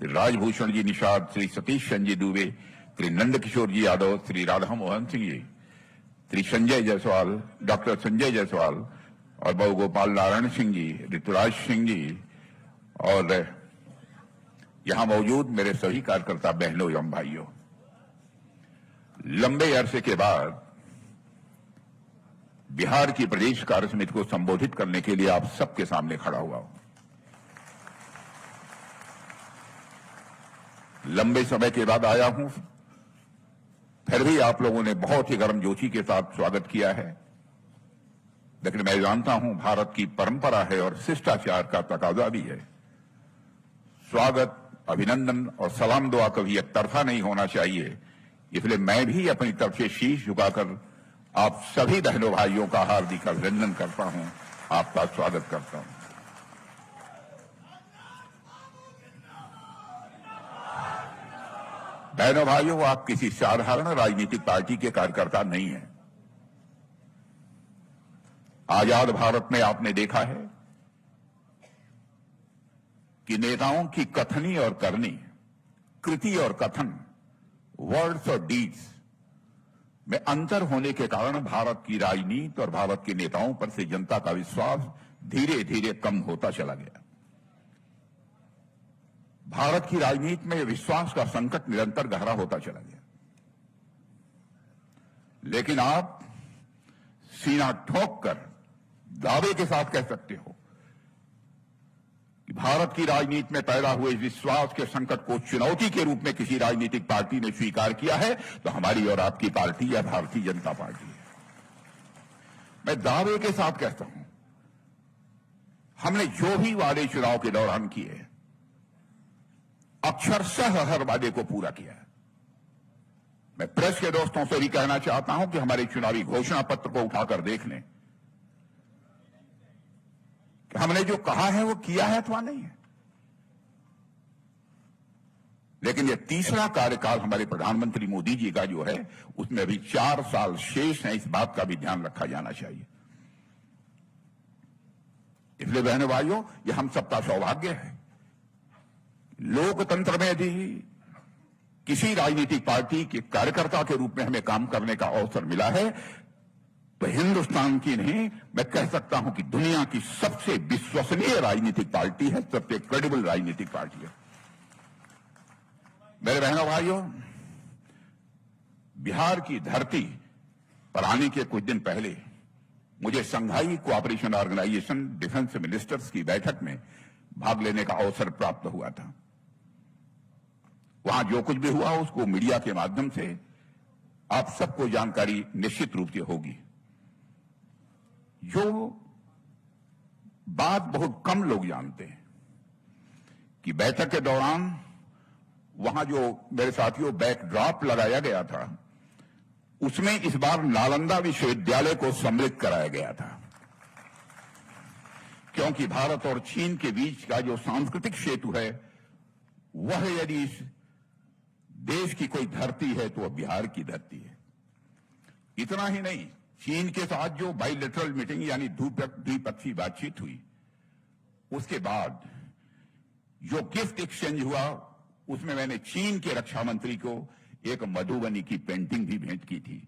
श्री राजभूषण जी निषाद, श्री सतीश चंद्र दुबे, श्री नंदकिशोर जी Yadav, Shri Radha Mohan Singh ji, Shri Sanjay Jaiswal, doctor Sanjay Jaiswal और बहु गोपाल नारायण सिंह जी, ऋतुराज सिंह जी और यहां मौजूद मेरे सभी कार्यकर्ता बहनों एवं भाइयों, लंबे अरसे के बाद बिहार की प्रदेश कार्य समिति को संबोधित करने के लिए आप सबके सामने खड़ा हुआ हूं। लंबे समय के बाद आया हूं, फिर भी आप लोगों ने बहुत ही गर्मजोशी के साथ स्वागत किया है, लेकिन मैं जानता हूं भारत की परंपरा है और शिष्टाचार का तकाजा भी है। स्वागत, अभिनंदन और सलाम दुआ कभी एक तरफा नहीं होना चाहिए, इसलिए मैं भी अपनी तरफ से शीश झुकाकर आप सभी बहनों भाइयों का हार्दिक अभिनंदन करता हूं, आपका स्वागत करता हूं। बहनों भाइयों, आप किसी साधारण राजनीतिक पार्टी के कार्यकर्ता नहीं हैं। आजाद भारत में आपने देखा है कि नेताओं की कथनी और करनी, कृति और कथन, वर्ड्स और डीड्स में अंतर होने के कारण भारत की राजनीति और भारत के नेताओं पर से जनता का विश्वास धीरे धीरे कम होता चला गया। भारत की राजनीति में विश्वास का संकट निरंतर गहरा होता चला गया। लेकिन आप सीना ठोक कर दावे के साथ कह सकते हो कि भारत की राजनीति में पैदा हुए विश्वास के संकट को चुनौती के रूप में किसी राजनीतिक पार्टी ने स्वीकार किया है तो हमारी और आपकी पार्टी या भारतीय जनता पार्टी है। मैं दावे के साथ कहता हूं, हमने जो भी वादे चुनाव के दौरान किए, अक्षरशः हर वादे को पूरा किया है। मैं प्रेस के दोस्तों से भी कहना चाहता हूं कि हमारे चुनावी घोषणा पत्र को उठाकर देख लें कि हमने जो कहा है वो किया है अथवा नहीं है। लेकिन यह तीसरा कार्यकाल हमारे प्रधानमंत्री मोदी जी का जो है, उसमें अभी 4 साल शेष है, इस बात का भी ध्यान रखा जाना चाहिए। इसलिए बहनों भाइयों, यह हम सबका सौभाग्य है। लोकतंत्र में यदि किसी राजनीतिक पार्टी के कार्यकर्ता के रूप में हमें काम करने का अवसर मिला है तो हिंदुस्तान की नहीं, मैं कह सकता हूं कि दुनिया की सबसे विश्वसनीय राजनीतिक पार्टी है, सबसे क्रेडिबल राजनीतिक पार्टी है। मेरे बहनों भाइयों, बिहार की धरती पर आने के कुछ दिन पहले मुझे Shanghai cooperation organisation defence ministers की बैठक में भाग लेने का अवसर प्राप्त हुआ था। वहां जो कुछ भी हुआ उसको मीडिया के माध्यम से आप सबको जानकारी निश्चित रूप से होगी। जो बात बहुत कम लोग जानते हैं कि बैठक के दौरान वहां जो मेरे साथियों बैकड्रॉप लगाया गया था, उसमें इस बार नालंदा विश्वविद्यालय को सम्मिलित कराया गया था, क्योंकि भारत और चीन के बीच का जो सांस्कृतिक सेतु है, वह यदि इस देश की कोई धरती है तो वह बिहार की धरती है। इतना ही नहीं, चीन के साथ जो बाइलेटरल मीटिंग यानी द्विपक्षीय बातचीत हुई, उसके बाद जो गिफ्ट एक्सचेंज हुआ, उसमें मैंने चीन के रक्षा मंत्री को एक मधुबनी की पेंटिंग भी भेंट की थी,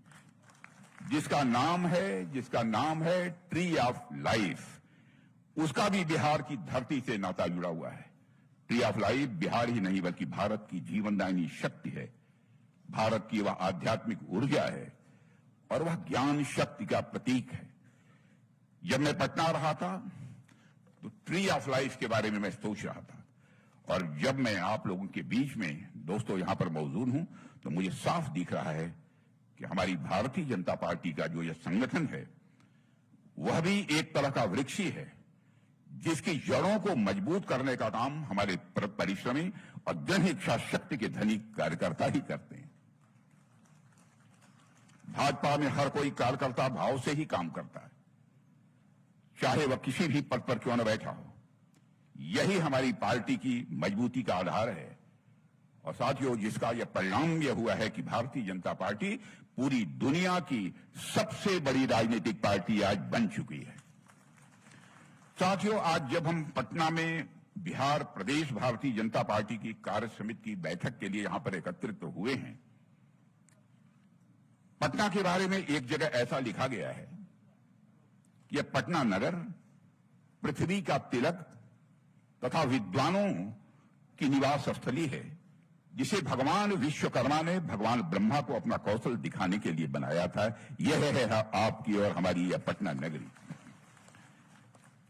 जिसका नाम है ट्री ऑफ लाइफ। उसका भी बिहार की धरती से नाता जुड़ा हुआ है। ट्री ऑफ लाइफ बिहार ही नहीं बल्कि भारत की जीवनदायिनी शक्ति है, भारत की वह आध्यात्मिक ऊर्जा है और वह ज्ञान शक्ति का प्रतीक है। जब मैं पटना रहा था तो ट्री ऑफ लाइफ के बारे में मैं सोच रहा था, और जब मैं आप लोगों के बीच में दोस्तों यहां पर मौजूद हूं तो मुझे साफ दिख रहा है कि हमारी भारतीय जनता पार्टी का जो यह संगठन है, वह भी एक तरह का वृक्ष ही है, जिसकी जड़ों को मजबूत करने का काम हमारे परिश्रमी और जन इच्छा शक्ति के धनी कार्यकर्ता ही करते हैं। भाजपा में हर कोई कार्यकर्ता भाव से ही काम करता है, चाहे वह किसी भी पद पर क्यों न बैठा हो। यही हमारी पार्टी की मजबूती का आधार है। और साथियों, जिसका यह परिणाम यह हुआ है कि भारतीय जनता पार्टी पूरी दुनिया की सबसे बड़ी राजनीतिक पार्टी आज बन चुकी है। साथियों, आज जब हम पटना में बिहार प्रदेश भारतीय जनता पार्टी की कार्य समिति की बैठक के लिए यहां पर एकत्रित हुए हैं, पटना के बारे में एक जगह ऐसा लिखा गया है कि यह पटना नगर पृथ्वी का तिलक तथा विद्वानों की निवास स्थली है, जिसे भगवान विश्वकर्मा ने भगवान ब्रह्मा को अपना कौशल दिखाने के लिए बनाया था। यह है आपकी और हमारी यह पटना नगरी।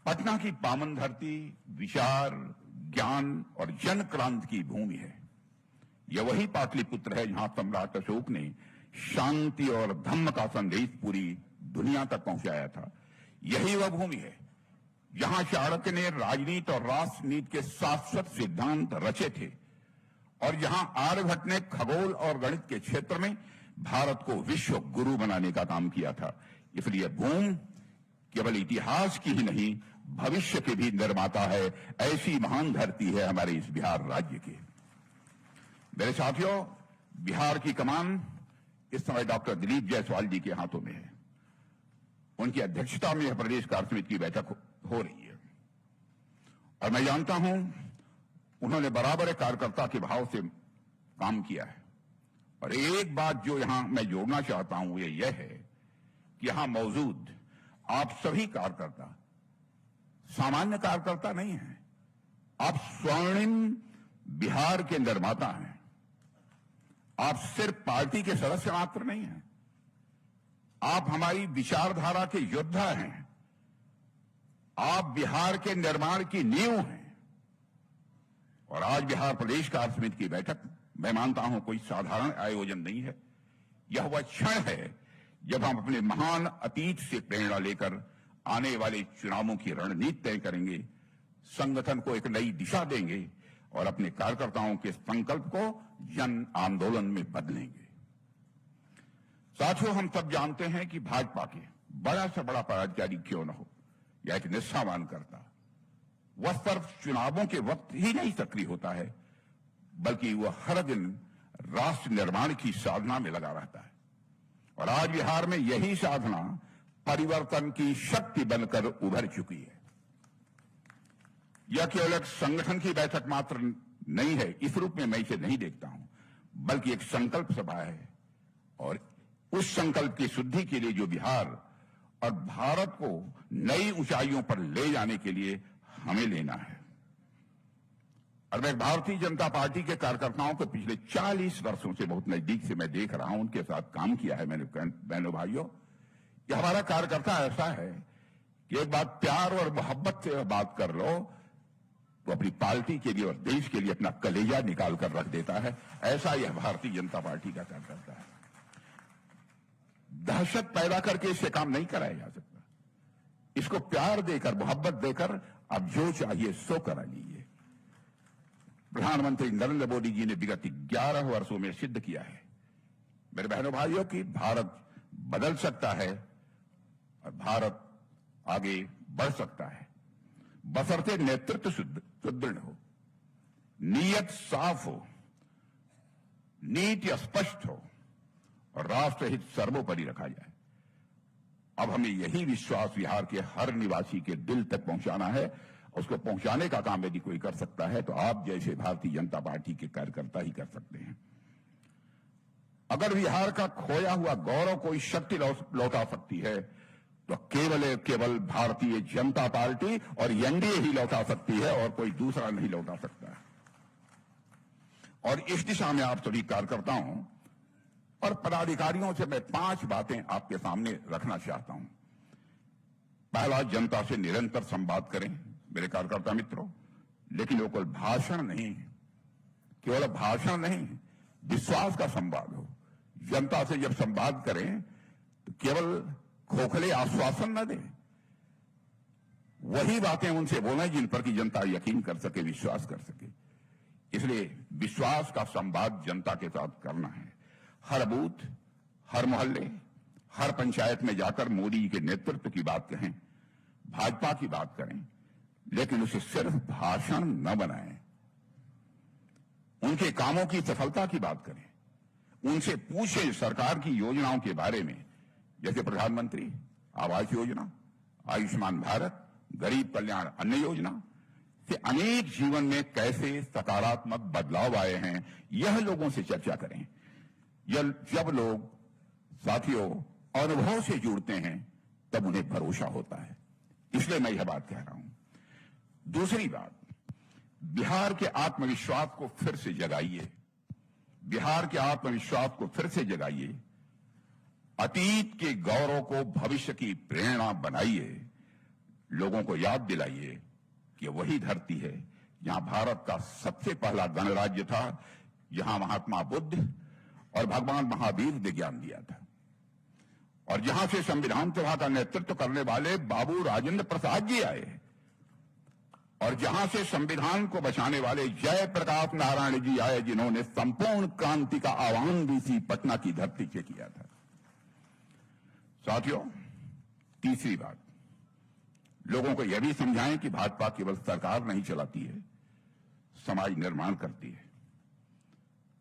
पटना की पावन धरती विचार, ज्ञान और जन क्रांति की भूमि है। यह वही पाटलिपुत्र है जहां सम्राट अशोक ने शांति और धम्म का संदेश पूरी दुनिया तक पहुंचाया था। यही वह भूमि है जहां चाणक्य ने राजनीति और राष्ट्रनीति के शाश्वत सिद्धांत रचे थे और जहां आर्यभट्ट ने खगोल और गणित के क्षेत्र में भारत को विश्व गुरु बनाने का काम किया था। इसलिए भूमि केवल इतिहास की ही नहीं, भविष्य के भी निर्माता है। ऐसी महान धरती है हमारे इस बिहार राज्य की। मेरे साथियों, बिहार की कमान इस समय डॉक्टर दिलीप जायसवाल जी के हाथों में है। उनकी अध्यक्षता में यह प्रदेश कार्य समिति की बैठक हो रही है और मैं जानता हूं उन्होंने बराबर एक कार्यकर्ता के भाव से काम किया है। और एक बात जो यहां मैं जोड़ना चाहता हूं यह है कि यहां मौजूद आप सभी कार्यकर्ता सामान्य कार्यकर्ता नहीं हैं, आप स्वर्णिम बिहार के निर्माता हैं। आप सिर्फ पार्टी के सदस्य मात्र नहीं हैं, आप हमारी विचारधारा के योद्धा हैं। आप बिहार के निर्माण की नींव हैं। और आज बिहार प्रदेश कार्य समिति की बैठक मैं मानता हूं कोई साधारण आयोजन नहीं है। यह वह क्षण है जब हम अपने महान अतीत से प्रेरणा लेकर आने वाले चुनावों की रणनीति तय करेंगे, संगठन को एक नई दिशा देंगे और अपने कार्यकर्ताओं के संकल्प को जन आंदोलन में बदलेंगे। साथियों, हम सब जानते हैं कि भाजपा के बड़ा से बड़ा पदाधिकारी क्यों न हो या एक निष्ठावान करता, वह सिर्फ चुनावों के वक्त ही नहीं सक्रिय होता है, बल्कि वह हर दिन राष्ट्र निर्माण की साधना में लगा रहता है। और आज बिहार में यही साधना परिवर्तन की शक्ति बनकर उभर चुकी है। यह केवल एक संगठन की बैठक मात्र नहीं है, इस रूप में मैं इसे नहीं देखता हूं, बल्कि एक संकल्प सभा है। और उस संकल्प की शुद्धि के लिए जो बिहार और भारत को नई ऊंचाइयों पर ले जाने के लिए हमें लेना है। और मैं भारतीय जनता पार्टी के कार्यकर्ताओं को पिछले 40 वर्षों से बहुत नजदीक से मैं देख रहा हूं, उनके साथ काम किया है मैंने। बहनों भाइयों, यह हमारा कार्यकर्ता ऐसा है कि एक बात प्यार और मोहब्बत से बात कर लो तो अपनी पार्टी के लिए और देश के लिए अपना कलेजा निकाल कर रख देता है। ऐसा यह भारतीय जनता पार्टी का कार्यकर्ता है। दहशत पैदा करके इससे काम नहीं कराया जा सकता। इसको प्यार देकर, मोहब्बत देकर अब जो चाहिए सो करा लीजिए। प्रधानमंत्री नरेंद्र मोदी जी ने विगत 11 वर्षों में सिद्ध किया है, मेरे बहनों भाइयों, कि भारत बदल सकता है और भारत आगे बढ़ सकता है, बशर्ते नेतृत्व सुदृढ़ हो, नीयत साफ हो, नीति स्पष्ट हो और राष्ट्रहित सर्वोपरि रखा जाए। अब हमें यही विश्वास बिहार के हर निवासी के दिल तक पहुंचाना है। उसको पहुंचाने का काम यदि कोई कर सकता है तो आप जैसे भारतीय जनता पार्टी के कार्यकर्ता ही कर सकते हैं। अगर बिहार का खोया हुआ गौरव कोई शक्ति लौटा सकती है तो केवल भारतीय जनता पार्टी और एनडीए ही लौटा सकती है और कोई दूसरा नहीं लौटा सकता है। और इस दिशा में आप सभी कार्यकर्ताओं और पदाधिकारियों से मैं 5 बातें आपके सामने रखना चाहता हूं। पहला, जनता से निरंतर संवाद करें मेरे कार्यकर्ता मित्रों, लेकिन वो केवल भाषण नहीं, विश्वास का संवाद हो। जनता से जब संवाद करें तो केवल खोखले आश्वासन न दें, वही बातें उनसे बोलें जिन पर की जनता यकीन कर सके, विश्वास कर सके। इसलिए विश्वास का संवाद जनता के साथ करना है। हर बूथ, हर मोहल्ले, हर पंचायत में जाकर मोदी के नेतृत्व की बात कहें, भाजपा की बात करें, लेकिन उसे सिर्फ भाषण न बनाएं। उनके कामों की सफलता की बात करें, उनसे पूछें सरकार की योजनाओं के बारे में, जैसे प्रधानमंत्री आवास योजना, आयुष्मान भारत, गरीब कल्याण अन्न योजना, से अनेक जीवन में कैसे सकारात्मक बदलाव आए हैं, यह लोगों से चर्चा करें। जब लोग साथियों अनुभव से जुड़ते हैं तब उन्हें भरोसा होता है, इसलिए मैं यह बात कह रहा हूं। दूसरी बात, बिहार के आत्मविश्वास को फिर से जगाइए, बिहार के आत्मविश्वास को फिर से जगाइए, अतीत के गौरव को भविष्य की प्रेरणा बनाइए, लोगों को याद दिलाइए कि वही धरती है जहां भारत का सबसे पहला गणराज्य था, जहां महात्मा बुद्ध और भगवान महावीर ने ज्ञान दिया था, और जहां से संविधान सभा का नेतृत्व करने वाले बाबू राजेंद्र प्रसाद जी आए, और जहां से संविधान को बचाने वाले जयप्रकाश नारायण जी आए, जिन्होंने संपूर्ण क्रांति का आह्वान भी इसी पटना की धरती से किया था। साथियों, तीसरी बात, लोगों को यह भी समझाएं कि भाजपा केवल सरकार नहीं चलाती है, समाज निर्माण करती है।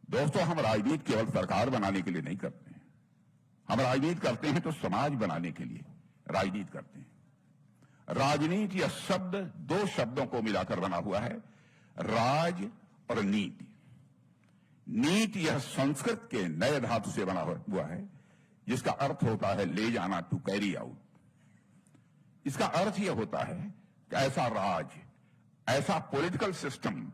दोस्तों, हम राजनीति केवल सरकार बनाने के लिए नहीं करते हैं, हम राजनीति करते हैं तो समाज बनाने के लिए राजनीति करते हैं। राजनीति यह शब्द दो शब्दों को मिलाकर बना हुआ है, राज और नीति। नीति यह संस्कृत के नए धातु से बना हुआ है, जिसका अर्थ होता है ले जाना, टू कैरी आउट। इसका अर्थ यह होता है कि ऐसा राज, ऐसा पॉलिटिकल सिस्टम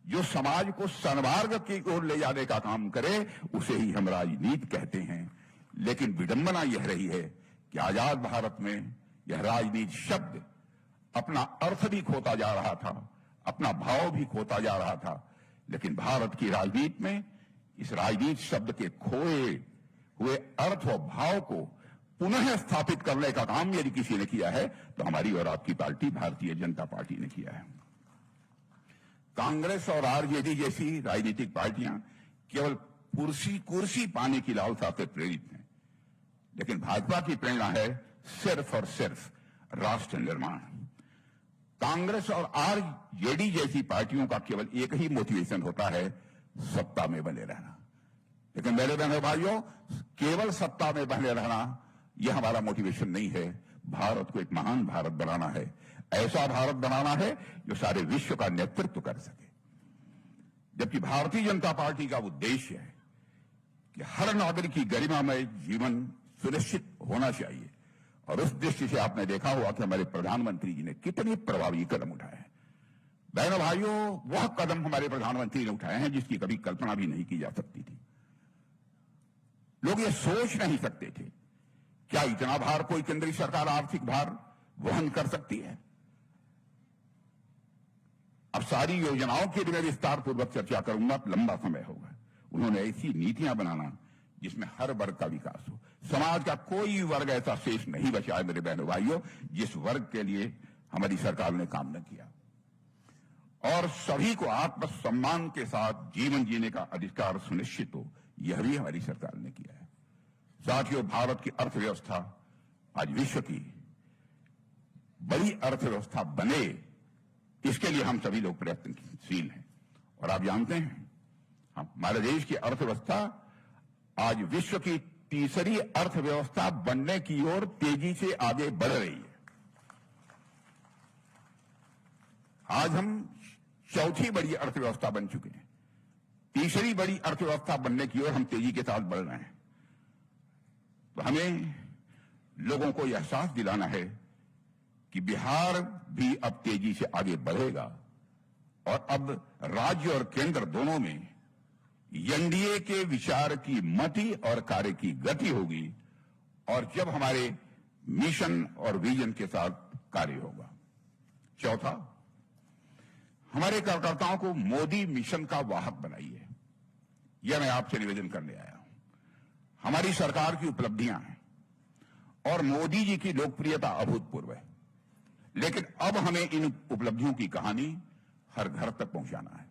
जो समाज को सन्मार्ग की ओर ले जाने का काम करे, उसे ही हम राजनीति कहते हैं। लेकिन विडंबना यह रही है कि आजाद भारत में यह राजनीति शब्द अपना अर्थ भी खोता जा रहा था, अपना भाव भी खोता जा रहा था। लेकिन भारत की राजनीति में इस राजनीति शब्द के खोए हुए अर्थ और भाव को पुनः स्थापित करने का काम यदि किसी ने किया है तो हमारी और आपकी पार्टी भारतीय जनता पार्टी ने किया है। कांग्रेस और आरजेडी जैसी राजनीतिक पार्टियां केवल कुर्सी पाने की लालसा से प्रेरित हैं, लेकिन भाजपा की प्रेरणा है सिर्फ और सिर्फ राष्ट्र निर्माण। कांग्रेस और आरजेडी जैसी पार्टियों का केवल एक ही मोटिवेशन होता है, सत्ता में बने रहना। लेकिन मेरे बहनों भाइयों, केवल सत्ता में बने रहना यह हमारा मोटिवेशन नहीं है। भारत को एक महान भारत बनाना है, ऐसा भारत बनाना है जो सारे विश्व का नेतृत्व कर सके। जबकि भारतीय जनता पार्टी का उद्देश्य है कि हर नागरिक की गरिमामय जीवन सुनिश्चित होना चाहिए, और उस दृष्टि से आपने देखा हुआ कि हमारे प्रधानमंत्री जी ने कितने प्रभावी कदम उठाए हैं। बहनों भाइयों, वह कदम हमारे प्रधानमंत्री ने उठाए हैं जिसकी कभी कल्पना भी नहीं की जा सकती थी। लोग ये सोच नहीं सकते थे क्या इतना भार कोई केंद्रीय सरकार आर्थिक भार वहन कर सकती है। अब सारी योजनाओं की मैं विस्तार पूर्वक चर्चा करूंगा, लंबा समय होगा। उन्होंने ऐसी नीतियां बनाना जिसमें हर वर्ग का विकास हो। समाज का कोई वर्ग ऐसा शेष नहीं बचा है मेरे बहनों भाइयों जिस वर्ग के लिए हमारी सरकार ने काम न किया। और सभी को आत्मसम्मान के साथ जीवन जीने का अधिकार सुनिश्चित हो, यह भी हमारी सरकार ने किया है। साथियों, भारत की अर्थव्यवस्था आज विश्व की बड़ी अर्थव्यवस्था बने, इसके लिए हम सभी लोग प्रयत्नशील हैं। और आप जानते हैं, हमारे देश की अर्थव्यवस्था आज विश्व की तीसरी अर्थव्यवस्था बनने की ओर तेजी से आगे बढ़ रही है। आज हम चौथी बड़ी अर्थव्यवस्था बन चुके हैं, तीसरी बड़ी अर्थव्यवस्था बनने की ओर हम तेजी के साथ बढ़ रहे हैं। तो हमें लोगों को यह एहसास दिलाना है कि बिहार भी अब तेजी से आगे बढ़ेगा, और अब राज्य और केंद्र दोनों में एनडीए के विचार की मति और कार्य की गति होगी, और जब हमारे मिशन और विजन के साथ कार्य होगा। चौथा, हमारे कार्यकर्ताओं को मोदी मिशन का वाहक बनाइए, यह मैं आपसे निवेदन करने आया हूं। हमारी सरकार की उपलब्धियां हैं और मोदी जी की लोकप्रियता अभूतपूर्व है, लेकिन अब हमें इन उपलब्धियों की कहानी हर घर तक पहुंचाना है।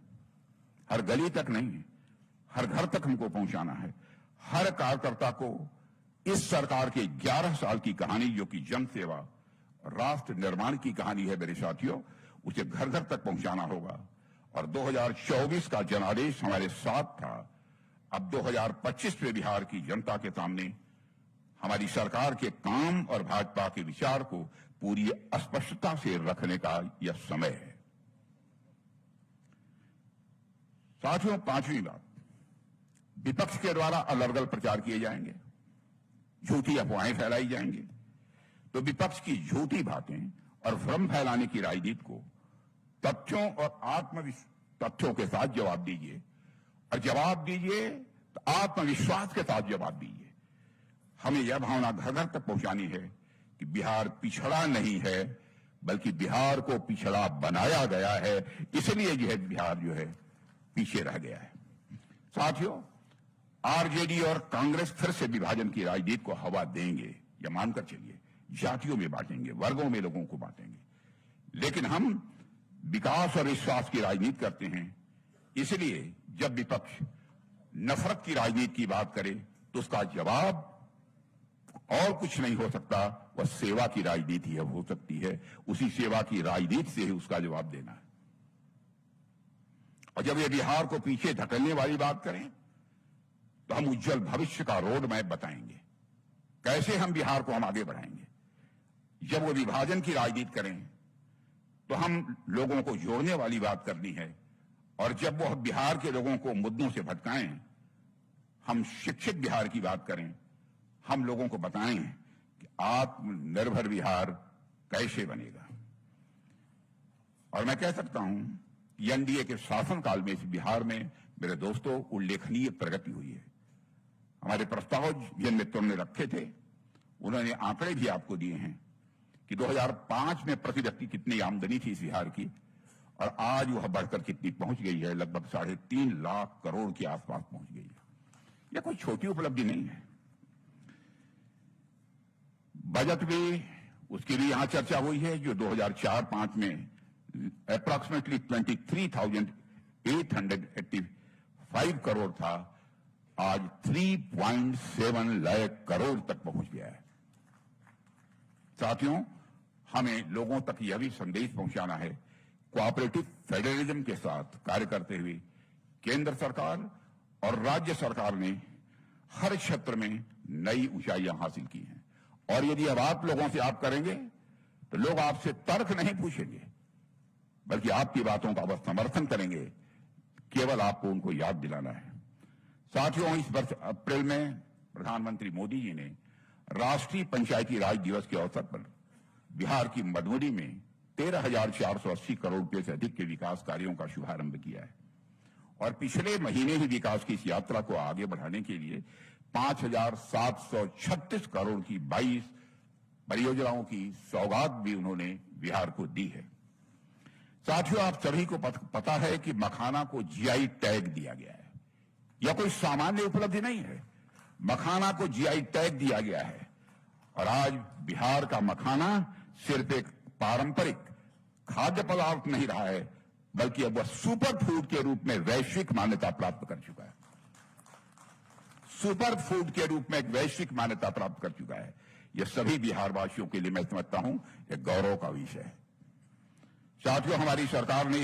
हर गली तक नहीं, हर घर तक हमको पहुंचाना है। हर कार्यकर्ता को इस सरकार के 11 साल की कहानी, जो कि जन सेवा और राष्ट्र निर्माण की कहानी है मेरे साथियों, उसे घर घर तक पहुंचाना होगा। और 2024 का जनादेश हमारे साथ था। अब 2025 में बिहार की जनता के सामने हमारी सरकार के काम और भाजपा के विचार को पूरी स्पष्टता से रखने का यह समय है। साथियों, पांचवी बात, विपक्ष के द्वारा अलग अलग प्रचार किए जाएंगे, झूठी अफवाहें फैलाई जाएंगी। तो विपक्ष की झूठी बातें और भ्रम फैलाने की राजनीति को तथ्यों और तथ्यों के साथ जवाब दीजिए, और जवाब दीजिए तो आत्मविश्वास के साथ जवाब दीजिए। हमें यह भावना घर घर तक पहुंचानी है कि बिहार पिछड़ा नहीं है, बल्कि बिहार को पिछड़ा बनाया गया है, इसलिए यह बिहार जो है पीछे रह गया है। साथियों, आरजेडी और कांग्रेस फिर से विभाजन की राजनीति को हवा देंगे, या मानकर चलिए, जातियों में बांटेंगे, वर्गों में लोगों को बांटेंगे। लेकिन हम विकास और विश्वास की राजनीति करते हैं, इसलिए जब विपक्ष नफरत की राजनीति की बात करे तो उसका जवाब और कुछ नहीं हो सकता, वह सेवा की राजनीति है, हो सकती है। उसी सेवा की राजनीति से ही उसका जवाब देना है। और जब ये बिहार को पीछे धकेलने वाली बात करें तो हम उज्जवल भविष्य का रोड मैप बताएंगे, कैसे हम बिहार को हम आगे बढ़ाएंगे। जब वो विभाजन की राजनीति करें तो हम लोगों को जोड़ने वाली बात करनी है, और जब वो बिहार के लोगों को मुद्दों से भटकाएं, हम शिक्षित बिहार की बात करें, हम लोगों को बताएं कि आत्मनिर्भर बिहार कैसे बनेगा। और मैं कह सकता हूं कि एनडीए के शासनकाल में इस बिहार में मेरे दोस्तों उल्लेखनीय प्रगति हुई है। हमारे प्रस्ताव जिन मित्रों ने रखे थे, उन्होंने आंकड़े भी आपको दिए हैं कि 2005 में प्रति व्यक्ति कितनी आमदनी थी इस बिहार की, और आज वह बढ़कर कितनी पहुंच गई है, लगभग 3.5 लाख करोड़ के आसपास पहुंच गई है। यह कोई छोटी उपलब्धि नहीं है। बजट भी, उसकी भी यहां चर्चा हुई है, जो 2004-05 में अप्रॉक्सीमेटली 23,885 करोड़ था, आज 3.7 लाख करोड़ तक पहुंच गया है। साथियों, हमें लोगों तक यह भी संदेश पहुंचाना है, कोऑपरेटिव फेडरलिज्म के साथ कार्य करते हुए केंद्र सरकार और राज्य सरकार ने हर क्षेत्र में नई ऊंचाइयां हासिल की हैं। और यदि अब आप लोगों से आप करेंगे तो लोग आपसे तर्क नहीं पूछेंगे, बल्कि आपकी बातों का वह समर्थन करेंगे। केवल आपको उनको याद दिलाना है। साथियों, इस वर्ष अप्रैल में प्रधानमंत्री मोदी जी ने राष्ट्रीय पंचायती राज दिवस के अवसर पर बिहार की मधुबनी में 13,480 करोड़ रुपए से अधिक के विकास कार्यों का शुभारंभ किया है। और पिछले महीने ही विकास की इस यात्रा को आगे बढ़ाने के लिए 5,736 करोड़ की 22 परियोजनाओं की सौगात भी उन्होंने बिहार को दी है। साथियों, आप सभी को पता है कि मखाना को जीआई टैग दिया गया है। यह कोई सामान्य उपलब्धि नहीं है। मखाना को जीआई टैग दिया गया है, और आज बिहार का मखाना सिर्फ एक पारंपरिक खाद्य पदार्थ नहीं रहा है, बल्कि अब वह सुपर फूड के रूप में वैश्विक मान्यता प्राप्त कर चुका है। सुपर फूड के रूप में एक वैश्विक मान्यता प्राप्त कर चुका है। यह सभी बिहारवासियों के लिए मैं समझता हूं एक गौरव का विषय है। साथियों, हमारी सरकार ने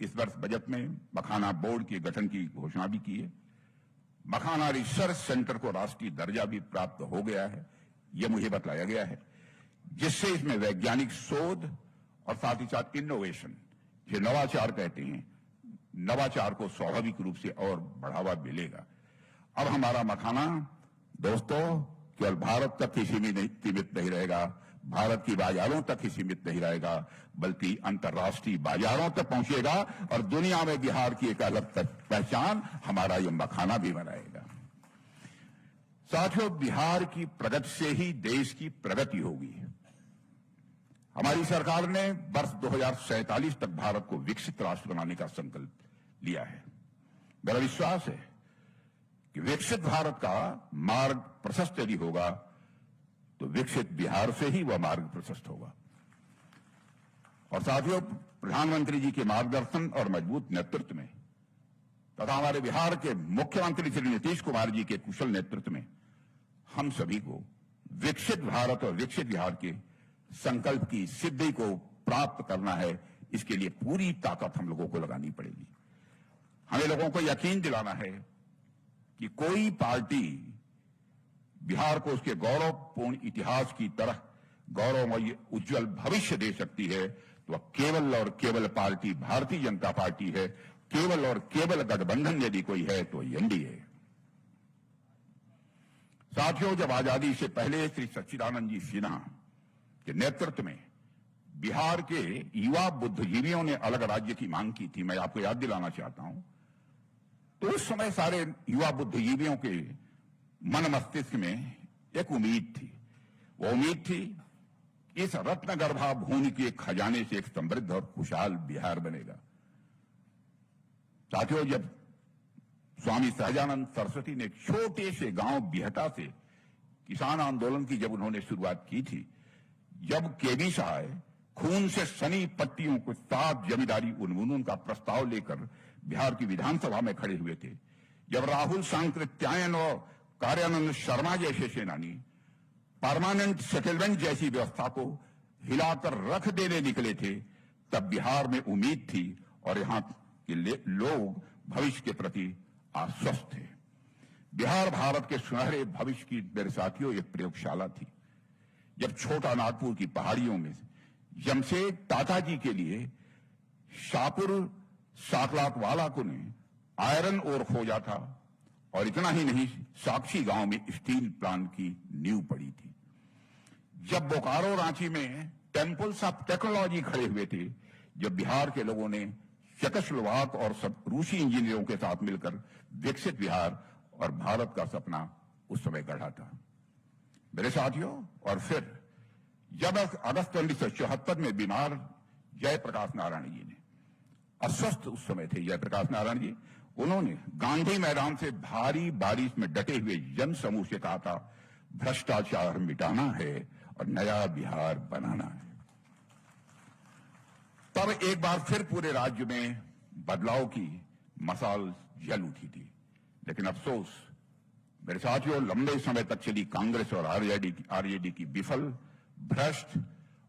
इस वर्ष बजट में मखाना बोर्ड के गठन की घोषणा भी की है। मखाना रिसर्च सेंटर को राष्ट्रीय दर्जा भी प्राप्त हो गया है, यह मुझे बताया गया है, जिससे इसमें वैज्ञानिक शोध और साथ ही साथ इनोवेशन, जो नवाचार कहते हैं, नवाचार को स्वाभाविक रूप से और बढ़ावा मिलेगा। अब हमारा मखाना दोस्तों केवल भारत तक ही सीमित नहीं रहेगा, भारत की बाजारों तक ही सीमित नहीं रहेगा, बल्कि अंतर्राष्ट्रीय बाजारों तक पहुंचेगा, और दुनिया में बिहार की एक अलग पहचान हमारा यह मखाना भी बनाएगा। साथियों, बिहार की प्रगति से ही देश की प्रगति होगी। हमारी सरकार ने वर्ष 2047 तक भारत को विकसित राष्ट्र बनाने का संकल्प लिया है। मेरा विश्वास है कि विकसित भारत का मार्ग प्रशस्त यदि होगा तो विकसित बिहार से ही वह मार्ग प्रशस्त होगा। और साथियों, प्रधानमंत्री जी के मार्गदर्शन और मजबूत नेतृत्व में तथा हमारे बिहार के मुख्यमंत्री श्री नीतीश कुमार जी के कुशल नेतृत्व में हम सभी को विकसित भारत और विकसित बिहार के संकल्प की सिद्धि को प्राप्त करना है। इसके लिए पूरी ताकत हम लोगों को लगानी पड़ेगी। हमें लोगों को यकीन दिलाना है कि कोई पार्टी बिहार को उसके गौरवपूर्ण इतिहास की तरह गौरवमय उज्जवल भविष्य दे सकती है तो वह केवल और केवल पार्टी भारतीय जनता पार्टी है। केवल और केवल गठबंधन यदि कोई है तो एनडीए। साथियों, जब आजादी से पहले श्री सच्चिदानंद जी सिन्हा के नेतृत्व में बिहार के युवा बुद्धिजीवियों ने अलग राज्य की मांग की थी, मैं आपको याद दिलाना चाहता हूं, तो उस समय सारे युवा बुद्धिजीवियों के मन मस्तिष्क में एक उम्मीद थी। वो उम्मीद थी इस रत्न गर्भा भूमि के खजाने से एक समृद्ध और खुशहाल बिहार बनेगा। साथियों, जब स्वामी सहजानंद सरस्वती ने एक छोटे से गांव बिहटा से किसान आंदोलन की जब उन्होंने शुरुआत की थी, जब केबी सहाय खून से सनी पट्टियों को साथ जमींदारी उन्मूलन का प्रस्ताव लेकर बिहार की विधानसभा में खड़े हुए थे, जब राहुल सांकृत्यायन और कार्यानंद शर्मा जैसे सेनानी परमानेंट सेटलमेंट जैसी व्यवस्था को हिलाकर रख देने निकले थे, तब बिहार में उम्मीद थी और यहां के लोग भविष्य के प्रति आश्वस्त थे। बिहार भारत के सुनहरे भविष्य की, मेरे साथियों, एक प्रयोगशाला थी। जब छोटा नागपुर की पहाड़ियों में जमशेद टाटा जी के लिए शाहपुर साकलातवाला को ने आयरन ओर खोजा था, और इतना ही नहीं, साक्षी गांव में स्टील प्लांट की नींव पड़ी थी। जब बोकारो रांची में टेम्पल्स ऑफ टेक्नोलॉजी खड़े हुए थे, जब बिहार के लोगों ने चेकोस्लोवाक और सब रूसी इंजीनियरों के साथ मिलकर विकसित बिहार और भारत का सपना उस समय गढ़ा था। मेरे साथियों, और फिर जब अगस्त 1974 में बीमार जयप्रकाश नारायण जी ने, अस्वस्थ उस समय थे जयप्रकाश नारायण जी, उन्होंने गांधी मैदान से भारी बारिश में डटे हुए जन समूह से कहा था, भ्रष्टाचार मिटाना है और नया बिहार बनाना है। तब एक बार फिर पूरे राज्य में बदलाव की मसाल जल उठी थी। लेकिन अफसोस मेरे साथियों, लंबे समय तक चली कांग्रेस और आरजेडी की विफल, भ्रष्ट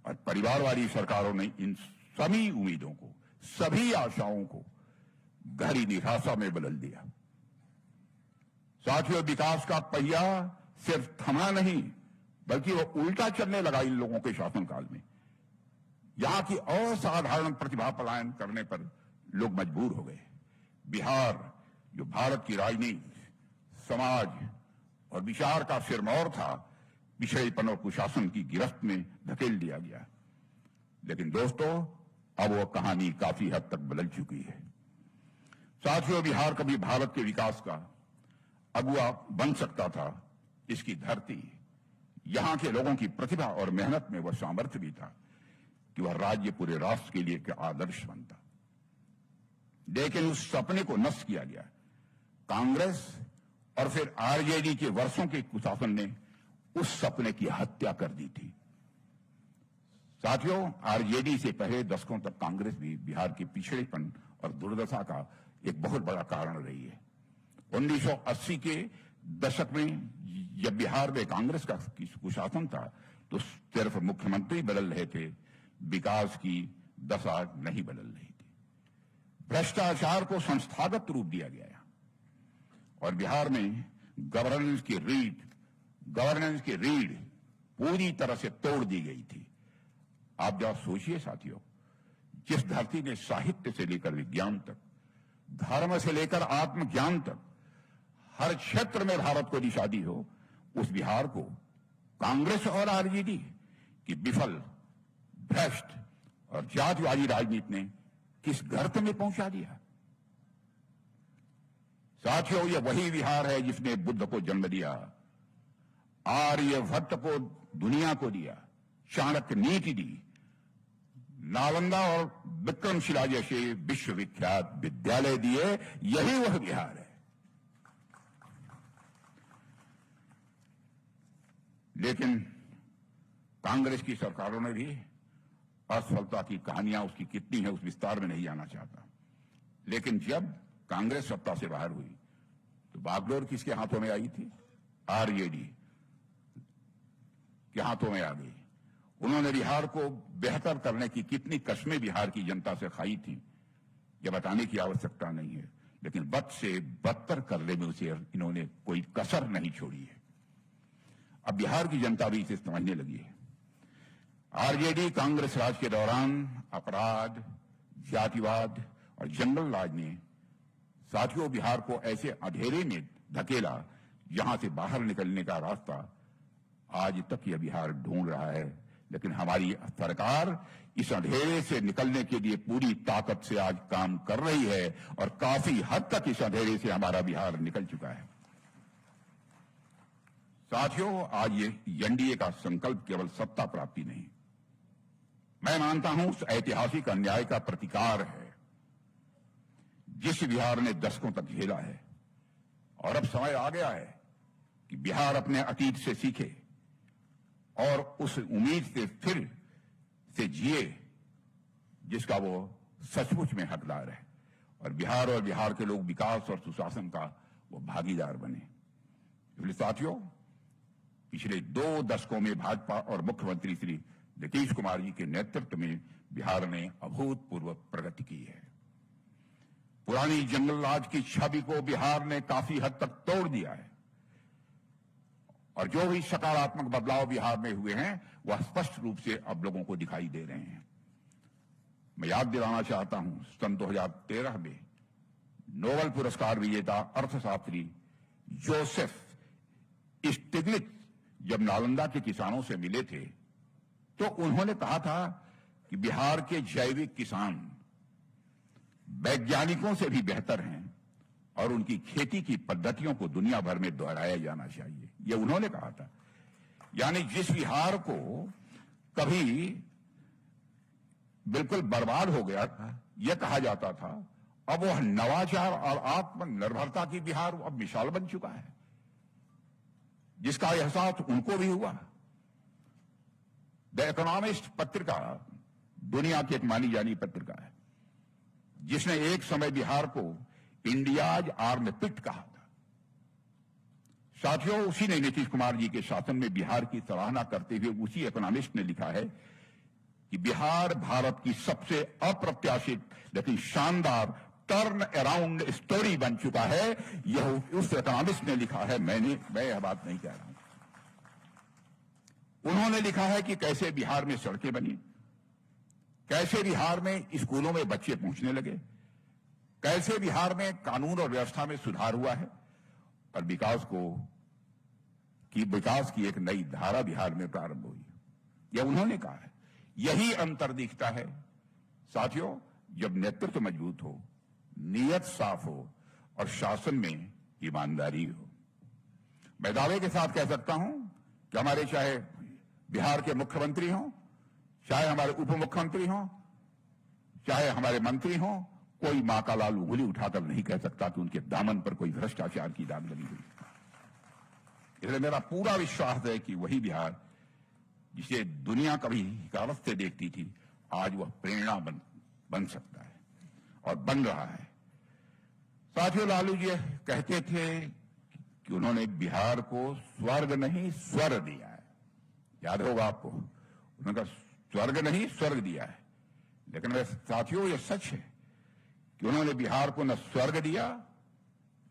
और परिवारवादी सरकारों ने इन सभी उम्मीदों को, सभी आशाओं को गहरी निराशा में बदल दिया। साथियों, विकास का पहिया सिर्फ थमा नहीं, बल्कि वो उल्टा चलने लगा इन लोगों के शासनकाल में। यहां की असाधारण प्रतिभा पलायन करने पर लोग मजबूर हो गए। बिहार, जो भारत की राजनीति, समाज और विचार का सिरमौर था, पिछड़ेपन और कुशासन की गिरफ्त में धकेल दिया गया। लेकिन दोस्तों, अब वो कहानी काफी हद तक बदल चुकी है। साथियों, बिहार कभी भारत के विकास का अगुवा बन सकता था। इसकी धरती, यहां के लोगों की प्रतिभा और मेहनत में वह सामर्थ्य भी था कि वह राज्य पूरे राष्ट्र के लिए एक आदर्श बनता। लेकिन उस सपने को नष्ट किया गया। कांग्रेस और फिर आरजेडी के वर्षों के कुशासन ने उस सपने की हत्या कर दी थी। साथियों, आरजेडी से पहले दशकों तक कांग्रेस भी बिहार के पिछड़ेपन और दुर्दशा का एक बहुत बड़ा कारण रही है। 1980 के दशक में जब बिहार में कांग्रेस का कुशासन था, तो सिर्फ मुख्यमंत्री बदल रहे थे, विकास की दशा नहीं बदल रही थी। भ्रष्टाचार को संस्थागत रूप दिया गया और बिहार में गवर्नेंस की रीढ़ पूरी तरह से तोड़ दी गई थी। आप जरा सोचिए साथियों, जिस धरती ने साहित्य से लेकर विज्ञान तक, धर्म से लेकर आत्मज्ञान तक हर क्षेत्र में भारत को दिशा दी हो, उस बिहार को कांग्रेस और आरजेडी की विफल, भ्रष्ट और जातिवादी राजनीति ने किस गर्त में पहुंचा दिया। साथियों, यह वही बिहार है जिसने बुद्ध को जन्म दिया, आर्यभट्ट को दुनिया को दिया, चाणक्य नीति दी, नालंदा और विक्रमशिला जैसे विश्वविख्यात विद्यालय दिए। यही वह बिहार है। लेकिन कांग्रेस की सरकारों ने भी असफलता की कहानियां उसकी कितनी है उस विस्तार में नहीं जाना चाहता। लेकिन जब कांग्रेस सत्ता से बाहर हुई तो बागडोर किसके हाथों में आई थी? आरजेडी के हाथों में आ गई। उन्होंने बिहार को बेहतर करने की कितनी कस्में बिहार की जनता से खाई थी, यह बताने की आवश्यकता नहीं है। लेकिन बद से बदतर करने में उसे इन्होंने कोई कसर नहीं छोड़ी है। अब बिहार की जनता भी इसे समझने लगी है। आरजेडी कांग्रेस राज के दौरान अपराध, जातिवाद और जंगल राज ने साथियों, बिहार को ऐसे अंधेरे में धकेला जहां से बाहर निकलने का रास्ता आज तक यह बिहार ढूंढ रहा है। लेकिन हमारी सरकार इस अंधेरे से निकलने के लिए पूरी ताकत से आज काम कर रही है और काफी हद तक इस अंधेरे से हमारा बिहार निकल चुका है। साथियों, आज ये एनडीए का संकल्प केवल सत्ता प्राप्ति नहीं, मैं मानता हूं उस ऐतिहासिक अन्याय का प्रतिकार है जिस बिहार ने दशकों तक झेला है। और अब समय आ गया है कि बिहार अपने अतीत से सीखे और उस उम्मीद से फिर से जिए जिसका वो सचमुच में हकदार है, और बिहार के लोग विकास और सुशासन का वो भागीदार बने। इसलिए साथियों, पिछले 2 दशकों में भाजपा और मुख्यमंत्री श्री नीतीश कुमार जी के नेतृत्व में बिहार ने अभूतपूर्व प्रगति की है। पुरानी जंगल राज की छवि को बिहार ने काफी हद तक तोड़ दिया है और जो भी सकारात्मक बदलाव बिहार में हुए हैं वह स्पष्ट रूप से अब लोगों को दिखाई दे रहे हैं। मैं याद दिलाना चाहता हूं, सन 2013 में नोबेल पुरस्कार विजेता अर्थशास्त्री जोसेफ स्टिग्लिट्ज जब नालंदा के किसानों से मिले थे तो उन्होंने कहा था कि बिहार के जैविक किसान वैज्ञानिकों से भी बेहतर हैं और उनकी खेती की पद्धतियों को दुनिया भर में दोहराया जाना चाहिए, यह उन्होंने कहा था। यानी जिस बिहार को कभी बिल्कुल बर्बाद हो गया था, यह कहा जाता था, अब वह नवाचार और आत्मनिर्भरता की बिहार अब मिसाल बन चुका है, जिसका एहसास उनको भी हुआ। द इकोनॉमिस्ट पत्रिका दुनिया की एक मानी जानी पत्रिका है जिसने एक समय बिहार को इंडियाज आर्मपिट कहा था। साथियों, उसी ने नीतीश कुमार जी के शासन में बिहार की सराहना करते हुए उसी इकोनॉमिस्ट ने लिखा है कि बिहार भारत की सबसे अप्रत्याशित लेकिन शानदार टर्न अराउंड स्टोरी बन चुका है। यह उस इकोनॉमिस्ट ने लिखा है, मैं यह बात नहीं कह रहा हूं। उन्होंने लिखा है कि कैसे बिहार में सड़कें बनी, कैसे बिहार में स्कूलों में बच्चे पहुंचने लगे, कैसे बिहार में कानून और व्यवस्था में सुधार हुआ है और विकास की एक नई धारा बिहार में प्रारंभ हुई। यह उन्होंने कहा है। यही अंतर दिखता है साथियों, जब नेतृत्व मजबूत हो, नीयत साफ हो और शासन में ईमानदारी हो। मैं दावे के साथ कह सकता हूं कि हमारे चाहे बिहार के मुख्यमंत्री हों, चाहे हमारे उप मुख्यमंत्री हों, चाहे हमारे मंत्री हों, कोई मां का लाल उंगली उठाकर नहीं कह सकता कि उनके दामन पर कोई भ्रष्टाचार की दाग लगी हुई। इसलिए मेरा पूरा विश्वास है कि वही बिहार जिसे दुनिया कभी हिकारत से देखती थी, आज वह प्रेरणा बन सकता है और बन रहा है। साथियों, लालू जी कहते थे कि उन्होंने बिहार को स्वर्ग नहीं स्वर दिया है। याद होगा आपको, उन्होंने कहा स्वर्ग नहीं स्वर्ग दिया है। लेकिन वह साथियों, यह सच है कि उन्होंने बिहार को न स्वर्ग दिया,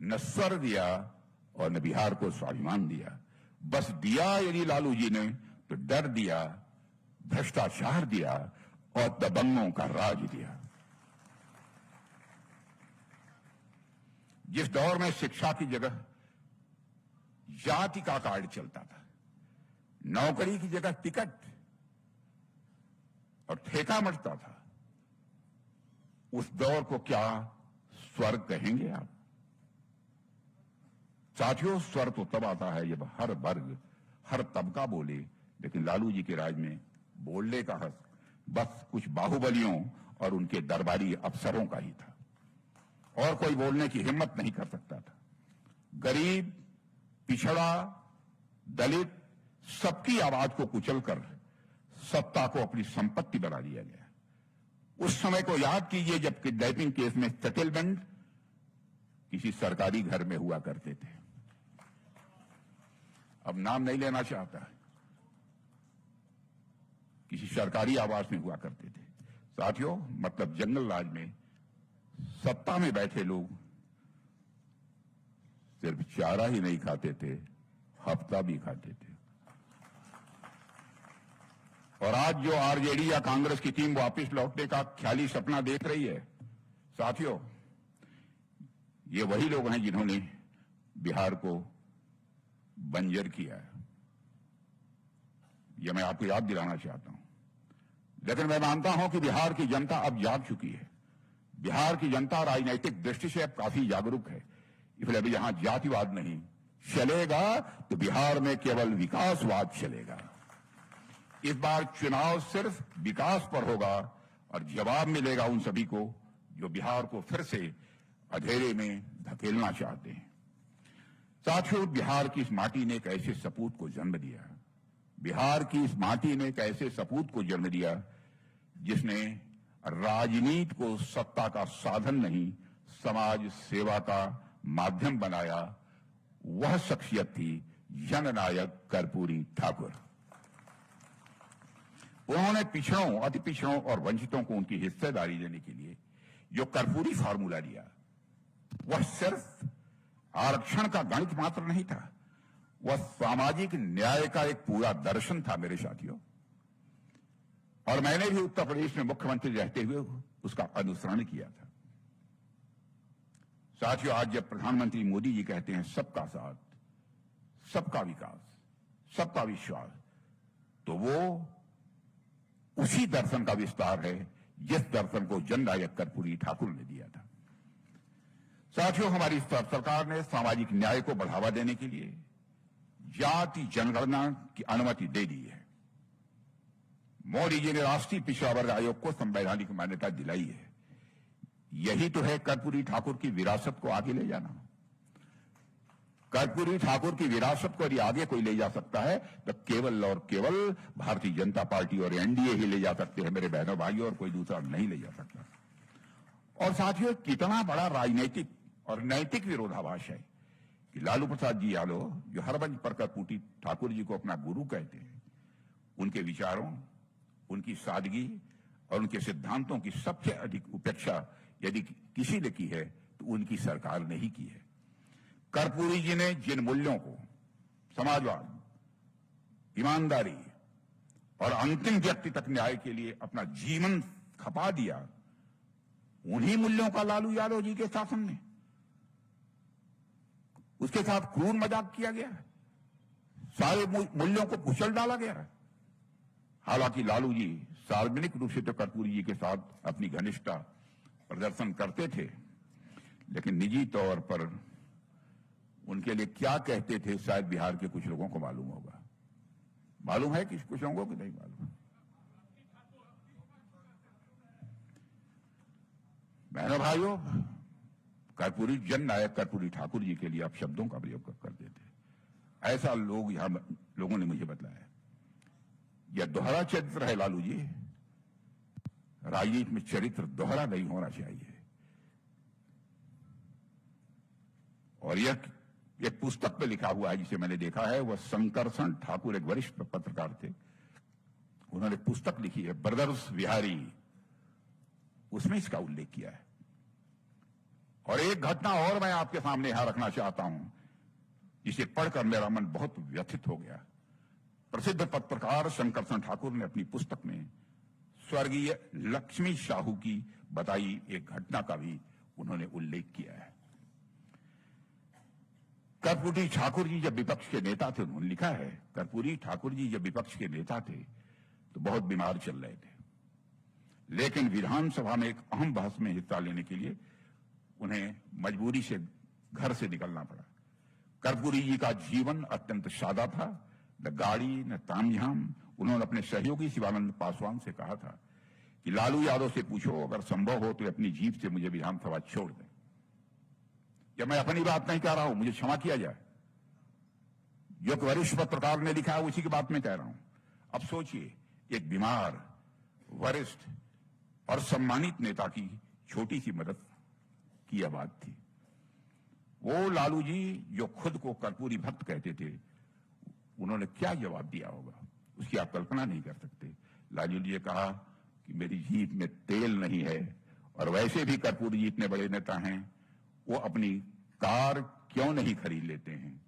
न स्वर दिया और न बिहार को स्वाभिमान दिया। बस दिया यदि लालू जी ने तो डर दिया, भ्रष्टाचार दिया और दबंगों का राज दिया। जिस दौर में शिक्षा की जगह जाति का कार्ड चलता था, नौकरी की जगह टिकट और ठेका मचता था, उस दौर को क्या स्वर्ग कहेंगे आप? साथियों, स्वर्ग तो तब आता है जब हर वर्ग, हर तबका बोले, लेकिन लालू जी के राज में बोलने का हक बस कुछ बाहुबलियों और उनके दरबारी अफसरों का ही था और कोई बोलने की हिम्मत नहीं कर सकता था। गरीब, पिछड़ा, दलित सबकी आवाज को कुचलकर सत्ता को अपनी संपत्ति बना लिया गया। उस समय को याद कीजिए जब किडनैपिंग केस में सेटलमेंट किसी सरकारी घर में हुआ करते थे। अब नाम नहीं लेना चाहता, किसी सरकारी आवास में हुआ करते थे। साथियों, मतलब जंगल राज में सत्ता में बैठे लोग सिर्फ चारा ही नहीं खाते थे, हफ्ता भी खाते थे। और आज जो आरजेडी या कांग्रेस की टीम वापस लौटने का ख्याली सपना देख रही है, साथियों, ये वही लोग हैं जिन्होंने बिहार को बंजर किया है। यह मैं आपको याद दिलाना चाहता हूं। लेकिन मैं मानता हूं कि बिहार की जनता अब जाग चुकी है। बिहार की जनता राजनीतिक दृष्टि से अब काफी जागरूक है। इसलिए अभी यहां जातिवाद नहीं चलेगा, तो बिहार में केवल विकासवाद चलेगा। इस बार चुनाव सिर्फ विकास पर होगा और जवाब मिलेगा उन सभी को जो बिहार को फिर से अंधेरे में धकेलना चाहते हैं। साथियों, बिहार की इस माटी ने एक ऐसे सपूत को जन्म दिया। बिहार की इस माटी ने एक ऐसे सपूत को जन्म दिया जिसने राजनीति को सत्ता का साधन नहीं, समाज सेवा का माध्यम बनाया। वह शख्सियत थी जननायक कर्पूरी ठाकुर। उन्होंने पिछड़ों, अति पिछड़ों और वंचितों को उनकी हिस्सेदारी देने के लिए जो कर्पूरी फार्मूला दिया, वह सिर्फ आरक्षण का गणित मात्र नहीं था, वह सामाजिक न्याय का एक पूरा दर्शन था मेरे साथियों। और मैंने भी उत्तर प्रदेश में मुख्यमंत्री रहते हुए उसका अनुसरण किया था। साथियों, आज जब प्रधानमंत्री मोदी जी कहते हैं सबका साथ, सबका विकास, सबका विश्वास, तो वो उसी दर्शन का विस्तार है जिस दर्शन को जननायक कर्पूरी ठाकुर ने दिया था। साथियों, हमारी सरकार ने सामाजिक न्याय को बढ़ावा देने के लिए जाति जनगणना की अनुमति दे दी है। मोदी जी ने राष्ट्रीय पिछड़ा वर्ग आयोग को संवैधानिक मान्यता दिलाई है। यही तो है कर्पूरी ठाकुर की विरासत को आगे ले जाना। कर्पूरी ठाकुर की विरासत को यदि आगे कोई ले जा सकता है तो केवल और केवल भारतीय जनता पार्टी और एनडीए ही ले जा सकते हैं मेरे बहनों भाइयों, और कोई दूसरा नहीं ले जा सकता। और साथियों, कितना बड़ा राजनीतिक और नैतिक विरोधाभास है कि लालू प्रसाद जी यादव, जो हर मंच पर कर्पूरी ठाकुर जी को अपना गुरु कहते हैं, उनके विचारों, उनकी सादगी और उनके सिद्धांतों की सबसे अधिक उपेक्षा यदि किसी ने की है तो उनकी सरकार ने ही की है। कर्पूरी जी ने जिन मूल्यों को, समाजवाद, ईमानदारी और अंतिम व्यक्ति तक न्याय के लिए अपना जीवन खपा दिया, उन्हीं मूल्यों का लालू यादव जी के शासन में उसके साथ क्रूर मजाक किया गया, सारे मूल्यों को कुचल डाला गया। हालांकि लालू जी सार्वजनिक रूप से तो कर्पूरी जी के साथ अपनी घनिष्ठता प्रदर्शन करते थे, लेकिन निजी तौर पर उनके लिए क्या कहते थे शायद बिहार के कुछ लोगों को मालूम होगा। मालूम है कि कुछ लोगों को नहीं मालूम। बहनों भाइयों, कर्पूरी जननायक कर्पूरी ठाकुर जी के लिए आप शब्दों का प्रयोग करते थे। ऐसा लोगों ने मुझे बताया। यह दोहरा चरित्र है लालू जी। राजनीति में चरित्र दोहरा नहीं होना चाहिए। और यह एक पुस्तक में लिखा हुआ है जिसे मैंने देखा है। वह शंकरसन ठाकुर एक वरिष्ठ पत्रकार थे, उन्होंने पुस्तक लिखी है ब्रदर्स बिहारी, उसमें इसका उल्लेख किया है। और एक घटना और मैं आपके सामने यहां रखना चाहता हूं जिसे पढ़कर मेरा मन बहुत व्यथित हो गया। प्रसिद्ध पत्रकार शंकरसन ठाकुर ने अपनी पुस्तक में स्वर्गीय लक्ष्मी साहू की बताई एक घटना का भी उन्होंने उल्लेख किया है। कर्पूरी ठाकुर जी जब विपक्ष के नेता थे, उन्होंने लिखा है, कर्पूरी ठाकुर जी जब विपक्ष के नेता थे तो बहुत बीमार चल रहे थे, लेकिन विधानसभा में एक अहम बहस में हिस्सा लेने के लिए उन्हें मजबूरी से घर से निकलना पड़ा। कर्पूरी जी का जीवन अत्यंत सादा था, न गाड़ी न तामझाम। उन्होंने अपने सहयोगी शिवानंद पासवान से कहा था कि लालू यादव से पूछो, अगर संभव हो तो अपनी जीप से मुझे विधानसभा छोड़ दें। या मैं अपनी बात नहीं कह रहा हूं, मुझे क्षमा किया जाए, जो एक वरिष्ठ पत्रकार ने लिखा है उसी की बात मैं कह रहा हूं। अब सोचिए, एक बीमार, वरिष्ठ और सम्मानित नेता की छोटी सी मदद की यह बात थी। वो लालू जी जो खुद को कर्पूरी भक्त कहते थे, उन्होंने क्या जवाब दिया होगा उसकी आप कल्पना नहीं कर सकते। लालू जी ने कहा कि मेरी जीप में तेल नहीं है, और वैसे भी कर्पूरी जी इतने बड़े नेता हैं, वो अपनी कार क्यों नहीं खरीद लेते हैं।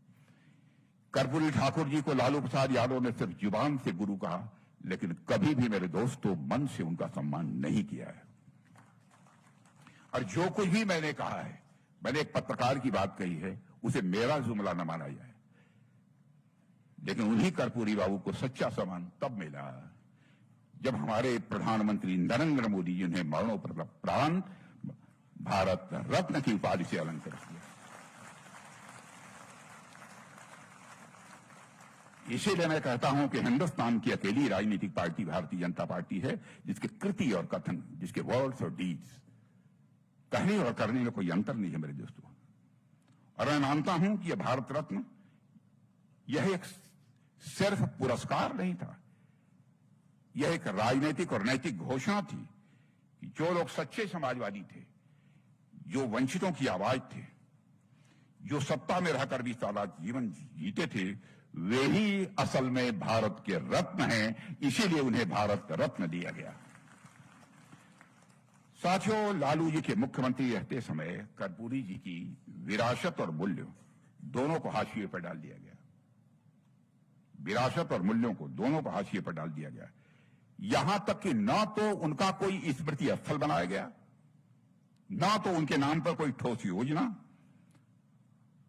कर्पूरी ठाकुर जी को लालू प्रसाद यादव ने सिर्फ जुबान से गुरु कहा, लेकिन कभी भी मेरे दोस्तों मन से उनका सम्मान नहीं किया है। और जो कुछ भी मैंने कहा है मैंने एक पत्रकार की बात कही है, उसे मेरा जुमला न माना जाए, लेकिन उन्हीं कर्पूरी बाबू को सच्चा सम्मान तब मिला जब हमारे प्रधानमंत्री नरेंद्र मोदी जी ने मरणोपरांत भारत रत्न की उपाधि से अलंकृत किया। इसीलिए मैं कहता हूं कि हिंदुस्तान की अकेली राजनीतिक पार्टी भारतीय जनता पार्टी है जिसके कृति और कथन, जिसके वर्ड्स और डीड्स, कहने और करने में कोई अंतर नहीं है मेरे दोस्तों। और मैं मानता हूं कि यह भारत रत्न यह एक सिर्फ पुरस्कार नहीं था, यह एक राजनीतिक और नैतिक घोषणा थी कि जो लोग सच्चे समाजवादी थे, जो वंचितों की आवाज थे, जो सत्ता में रहकर भी सादा जीवन जीते थे, वे ही असल में भारत के रत्न हैं, इसीलिए उन्हें भारत रत्न दिया गया। साथियों, लालू जी के मुख्यमंत्री रहते समय कर्पूरी जी की विरासत और मूल्य दोनों को हाशिए पर डाल दिया गया। विरासत और मूल्यों को दोनों को हाशिए पर डाल दिया गया, यहां तक कि ना तो उनका कोई स्मृति स्थल बनाया गया, ना तो उनके नाम पर कोई ठोस योजना,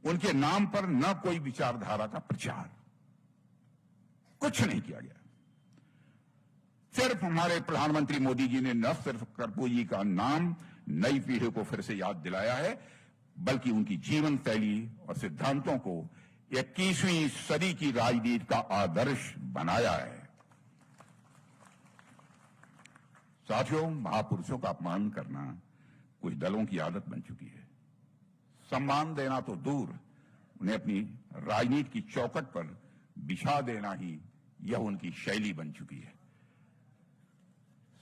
उनके नाम पर न कोई विचारधारा का प्रचार, कुछ नहीं किया गया। सिर्फ हमारे प्रधानमंत्री मोदी जी ने न सिर्फ कर्पूरी जी का नाम नई पीढ़ी को फिर से याद दिलाया है, बल्कि उनकी जीवन शैली और सिद्धांतों को 21वीं सदी की राजनीति का आदर्श बनाया है। साथियों, महापुरुषों का अपमान करना कुछ दलों की आदत बन चुकी है। सम्मान देना तो दूर, उन्हें अपनी राजनीति की चौखट पर बिछा देना ही यह उनकी शैली बन चुकी है।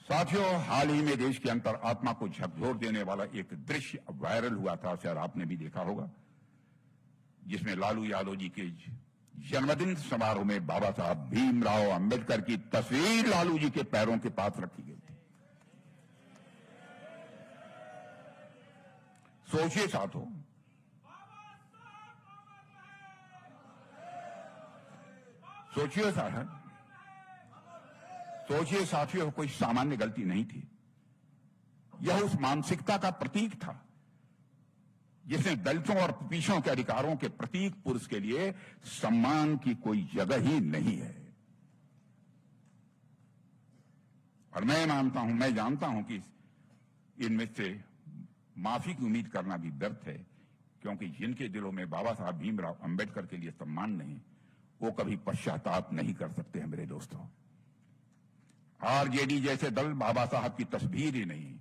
साथियों, हाल ही में देश के अंतरात्मा को झकझोर देने वाला एक दृश्य वायरल हुआ था, शायद आपने भी देखा होगा, जिसमें लालू यादव जी के जन्मदिन समारोह में बाबा साहब भीमराव अंबेडकर की तस्वीर लालू जी के पैरों के पास रखी गई थी। सोचिए साथियों, सोचिए साथियों, कोई सामान्य गलती नहीं थी। यह उस मानसिकता का प्रतीक था जिसने दलितों और पिछड़ों के अधिकारों के प्रतीक पुरुष के लिए सम्मान की कोई जगह ही नहीं है। और मैं मानता हूं, मैं जानता हूं कि इनमें से माफी की उम्मीद करना भी व्यर्थ है, क्योंकि जिनके दिलों में बाबा साहब भीमराव अंबेडकर के लिए सम्मान नहीं, वो कभी पश्चाताप नहीं कर सकते हैं मेरे दोस्तों। आरजेडी जैसे दल बाबा साहब की तस्वीर ही नहीं,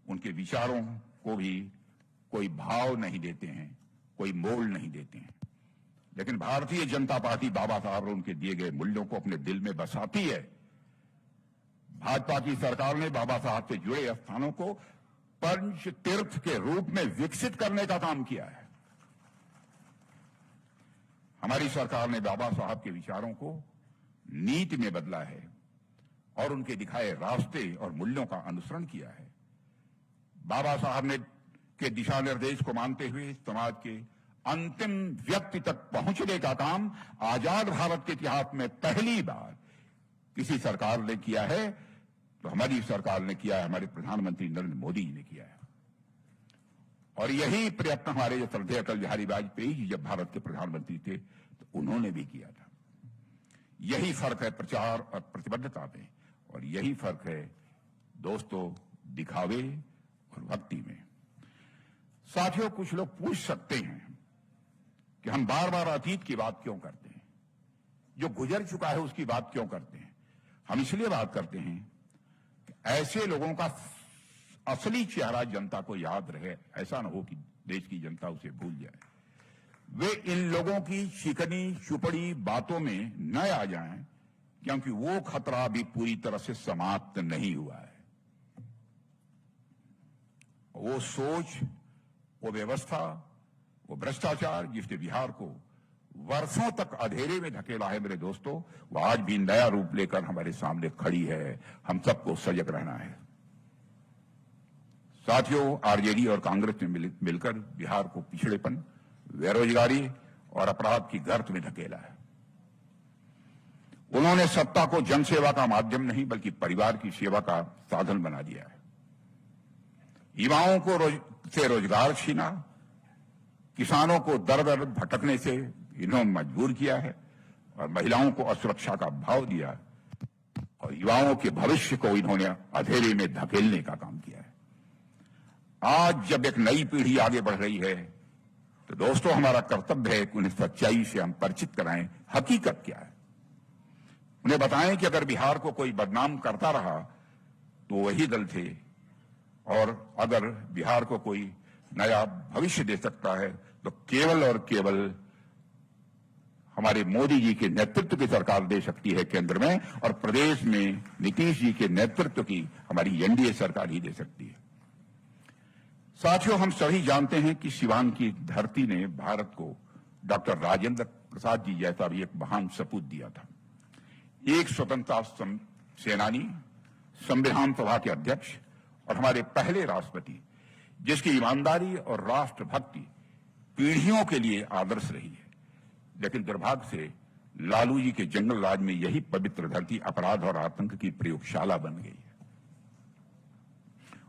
उनके विचारों को भी कोई भाव नहीं देते हैं, कोई मोल नहीं देते हैं। लेकिन भारतीय जनता पार्टी बाबा साहब और उनके दिए गए मूल्यों को अपने दिल में बसाती है। भाजपा की सरकार ने बाबा साहब से जुड़े स्थानों को पंच तीर्थ के रूप में विकसित करने का काम किया है। हमारी सरकार ने बाबा साहब के विचारों को नीति में बदला है और उनके दिखाए रास्ते और मूल्यों का अनुसरण किया है। बाबा साहब ने के दिशा निर्देश को मानते हुए समाज के अंतिम व्यक्ति तक पहुंचने का काम आजाद भारत के इतिहास में पहली बार किसी सरकार ने किया है, तो हमारी सरकार ने किया है, हमारे प्रधानमंत्री नरेंद्र मोदी जी ने किया है। और यही प्रयत्न हमारे जो श्रद्धेय अटल बिहारी वाजपेयी जी जब भारत के प्रधानमंत्री थे तो उन्होंने भी किया था। यही फर्क है प्रचार और प्रतिबद्धता में, और यही फर्क है दोस्तों दिखावे और भक्ति में। साथियों, कुछ लोग पूछ सकते हैं कि हम बार बार अतीत की बात क्यों करते हैं, जो गुजर चुका है उसकी बात क्यों करते हैं। हम इसलिए बात करते हैं कि ऐसे लोगों का असली चेहरा जनता को याद रहे, ऐसा न हो कि देश की जनता उसे भूल जाए। वे इन लोगों की चिकनी चुपड़ी बातों में न आ जाएं, क्योंकि वो खतरा अभी पूरी तरह से समाप्त नहीं हुआ है। वो सोच, वो व्यवस्था, वो भ्रष्टाचार जिसने बिहार को वर्षों तक अंधेरे में धकेला है मेरे दोस्तों, वो आज भी नया रूप लेकर हमारे सामने खड़ी है। हम सबको सजग रहना है। साथियों, आरजेडी और कांग्रेस ने मिलकर बिहार को पिछड़ेपन, बेरोजगारी और अपराध की गर्त में धकेला है। उन्होंने सत्ता को जनसेवा का माध्यम नहीं बल्कि परिवार की सेवा का साधन बना दिया है। युवाओं को से रोजगार छीना, किसानों को दर दर भटकने से इन्होंने मजबूर किया है और महिलाओं को असुरक्षा का भाव दिया और युवाओं के भविष्य को इन्होंने अंधेरे में धकेलने का काम किया है। आज जब एक नई पीढ़ी आगे बढ़ रही है तो दोस्तों हमारा कर्तव्य है कि उन्हें सच्चाई से हम परिचित कराएं, हकीकत क्या है। उन्हें बताएं कि अगर बिहार को कोई बदनाम करता रहा तो वही दल थे और अगर बिहार को कोई नया भविष्य दे सकता है तो केवल और केवल हमारे मोदी जी के नेतृत्व की सरकार दे सकती है केंद्र में, और प्रदेश में नीतीश जी के नेतृत्व की हमारी एनडीए सरकार ही दे सकती है। साथियों, हम सभी जानते हैं कि सिवान की धरती ने भारत को डॉक्टर राजेंद्र प्रसाद जी जैसा भी एक महान सपूत दिया था। एक स्वतंत्रता सेनानी, संविधान सभा के अध्यक्ष और हमारे पहले राष्ट्रपति, जिसकी ईमानदारी और राष्ट्रभक्ति पीढ़ियों के लिए आदर्श रही है। लेकिन दुर्भाग्य से लालू जी के जंगल राज में यही पवित्र धरती अपराध और आतंक की प्रयोगशाला बन गई है।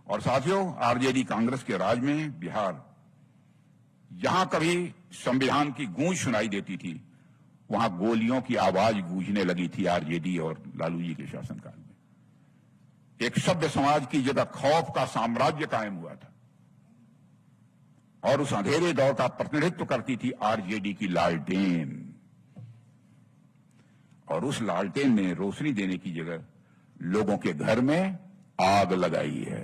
और साथियों, आरजेडी कांग्रेस के राज में बिहार, जहां कभी संविधान की गूंज सुनाई देती थी, वहां गोलियों की आवाज गूंजने लगी थी आरजेडी और लालू जी के शासनकाल में। एक सभ्य समाज की जगह खौफ का साम्राज्य कायम हुआ था और उस अंधेरे दौर का प्रतिनिधित्व करती थी आरजेडी की लालटेन, और उस लालटेन ने रोशनी देने की जगह लोगों के घर में आग लगाई है।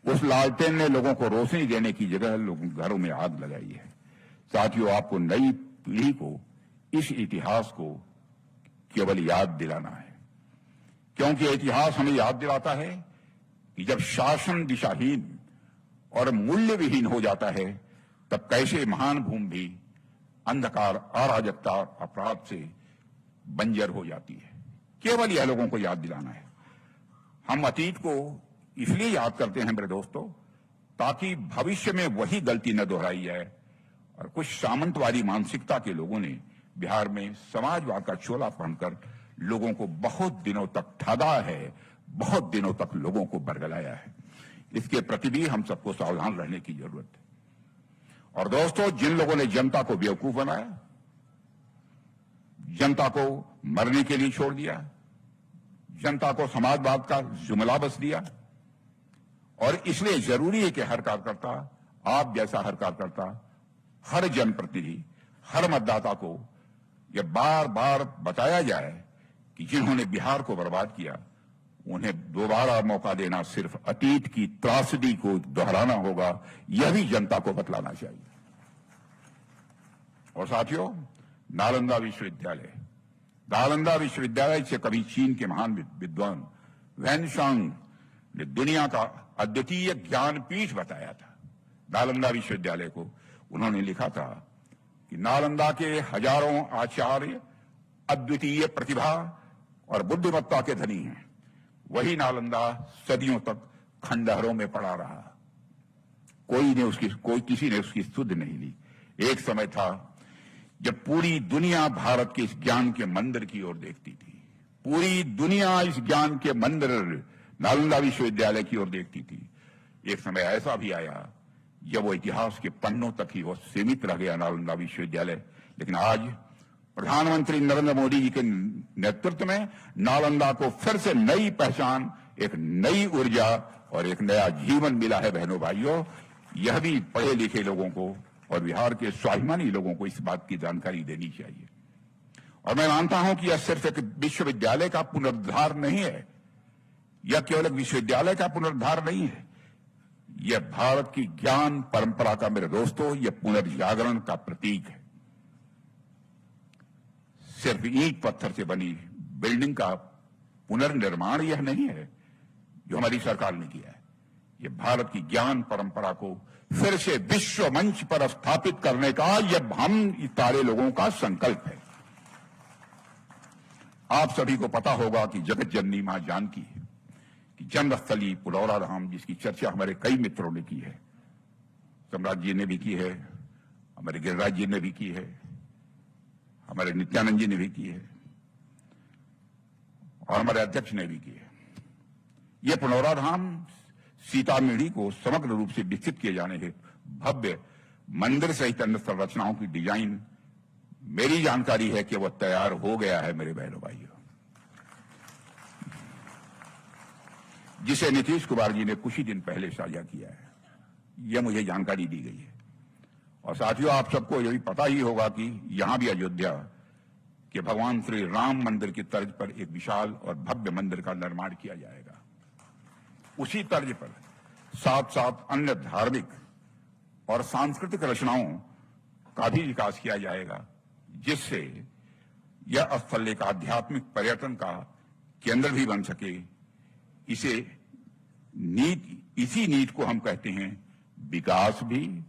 उस लालटेन ने लोगों को रोशनी देने की जगह लोगों के घरों में आग लगाई है। साथियों, आपको नई पीढ़ी को इस इतिहास को केवल याद दिलाना है, क्योंकि इतिहास हमें याद दिलाता है कि जब शासन दिशाहीन और मूल्य विहीन हो जाता है तब कैसे महान भूमि भी अंधकार, अराजकता, अपराध से बंजर हो जाती है। केवल यह लोगों को याद दिलाना है। हम अतीत को इसलिए याद करते हैं मेरे दोस्तों, ताकि भविष्य में वही गलती न दोहराई जाए। और कुछ सामंतवादी मानसिकता के लोगों ने बिहार में समाजवाद का चोला पहनकर लोगों को बहुत दिनों तक ठगा है, बहुत दिनों तक लोगों को बरगलाया है। इसके प्रति भी हम सबको सावधान रहने की जरूरत है। और दोस्तों, जिन लोगों ने जनता को बेवकूफ बनाया, जनता को मरने के लिए छोड़ दिया, जनता को समाजवाद का जुमला बस दिया, और इसलिए जरूरी है कि हर कार्यकर्ता, आप जैसा हर कार्यकर्ता, हर जनप्रतिनिधि, हर मतदाता को यह बार बार बताया जाए कि जिन्होंने बिहार को बर्बाद किया उन्हें दोबारा मौका देना सिर्फ अतीत की त्रासदी को दोहराना होगा, यह भी जनता को बतलाना चाहिए। और साथियों, नालंदा विश्वविद्यालय से कभी चीन के महान विद्वान वैनशांग ने दुनिया का अद्वितीय ज्ञानपीठ बताया था। नालंदा विश्वविद्यालय को उन्होंने लिखा था कि नालंदा के हजारों आचार्य अद्वितीय प्रतिभा और बुद्धिमत्ता के धनी हैं। वही नालंदा सदियों तक खंडहरों में पड़ा रहा, कोई किसी ने उसकी सुध नहीं ली। एक समय था जब पूरी दुनिया भारत के इस ज्ञान के मंदिर की ओर देखती थी। पूरी दुनिया इस ज्ञान के मंदिर नालंदा विश्वविद्यालय की ओर देखती थी। एक समय ऐसा भी आया जब वो इतिहास के पन्नों तक ही वो सीमित रह गया नालंदा विश्वविद्यालय। लेकिन आज प्रधानमंत्री नरेंद्र मोदी जी के नेतृत्व में नालंदा को फिर से नई पहचान, एक नई ऊर्जा और एक नया जीवन मिला है। बहनों भाइयों, यह भी पढ़े लिखे लोगों को और बिहार के स्वाभिमानी लोगों को इस बात की जानकारी देनी चाहिए। और मैं मानता हूं कि यह सिर्फ एक विश्वविद्यालय का पुनरुद्धार नहीं है, यह केवल एक विश्वविद्यालय का पुनरुद्धार नहीं है, यह भारत की ज्ञान परंपरा का, मेरे दोस्तों, यह पुनर्जागरण का प्रतीक है। सिर्फ ईंट पत्थर से बनी बिल्डिंग का पुनर्निर्माण यह नहीं है जो हमारी सरकार ने किया है। यह भारत की ज्ञान परंपरा को फिर से विश्व मंच पर स्थापित करने का यह हम सारे लोगों का संकल्प है। आप सभी को पता होगा कि जगत जननी मां जानकी है, कि जन्मस्थली पुलौरा धाम, जिसकी चर्चा हमारे कई मित्रों ने की है, सम्राट जी ने भी की है, हमारे गिरिराज जी ने भी की है, हमारे नित्यानंद जी ने भी की है और हमारे अध्यक्ष ने भी की है। यह पुलौरा धाम सीतामढ़ी को समग्र रूप से विकसित किए जाने हेतु भव्य मंदिर सहित अन्य संरचनाओं की डिजाइन मेरी जानकारी है कि वह तैयार हो गया है मेरे बहनों भाइयों, जिसे नीतीश कुमार जी ने कुछ ही दिन पहले साझा किया है। यह मुझे जानकारी दी गई है। और साथियों, आप सबको यह भी पता ही होगा कि यहां भी अयोध्या के भगवान श्री राम मंदिर की तर्ज पर एक विशाल और भव्य मंदिर का निर्माण किया जाएगा। उसी तर्ज पर साथ साथ अन्य धार्मिक और सांस्कृतिक रचनाओं का भी विकास किया जाएगा, जिससे यह स्थल एक आध्यात्मिक पर्यटन का केंद्र भी बन सके। इसी नीति को हम कहते हैं विकास भी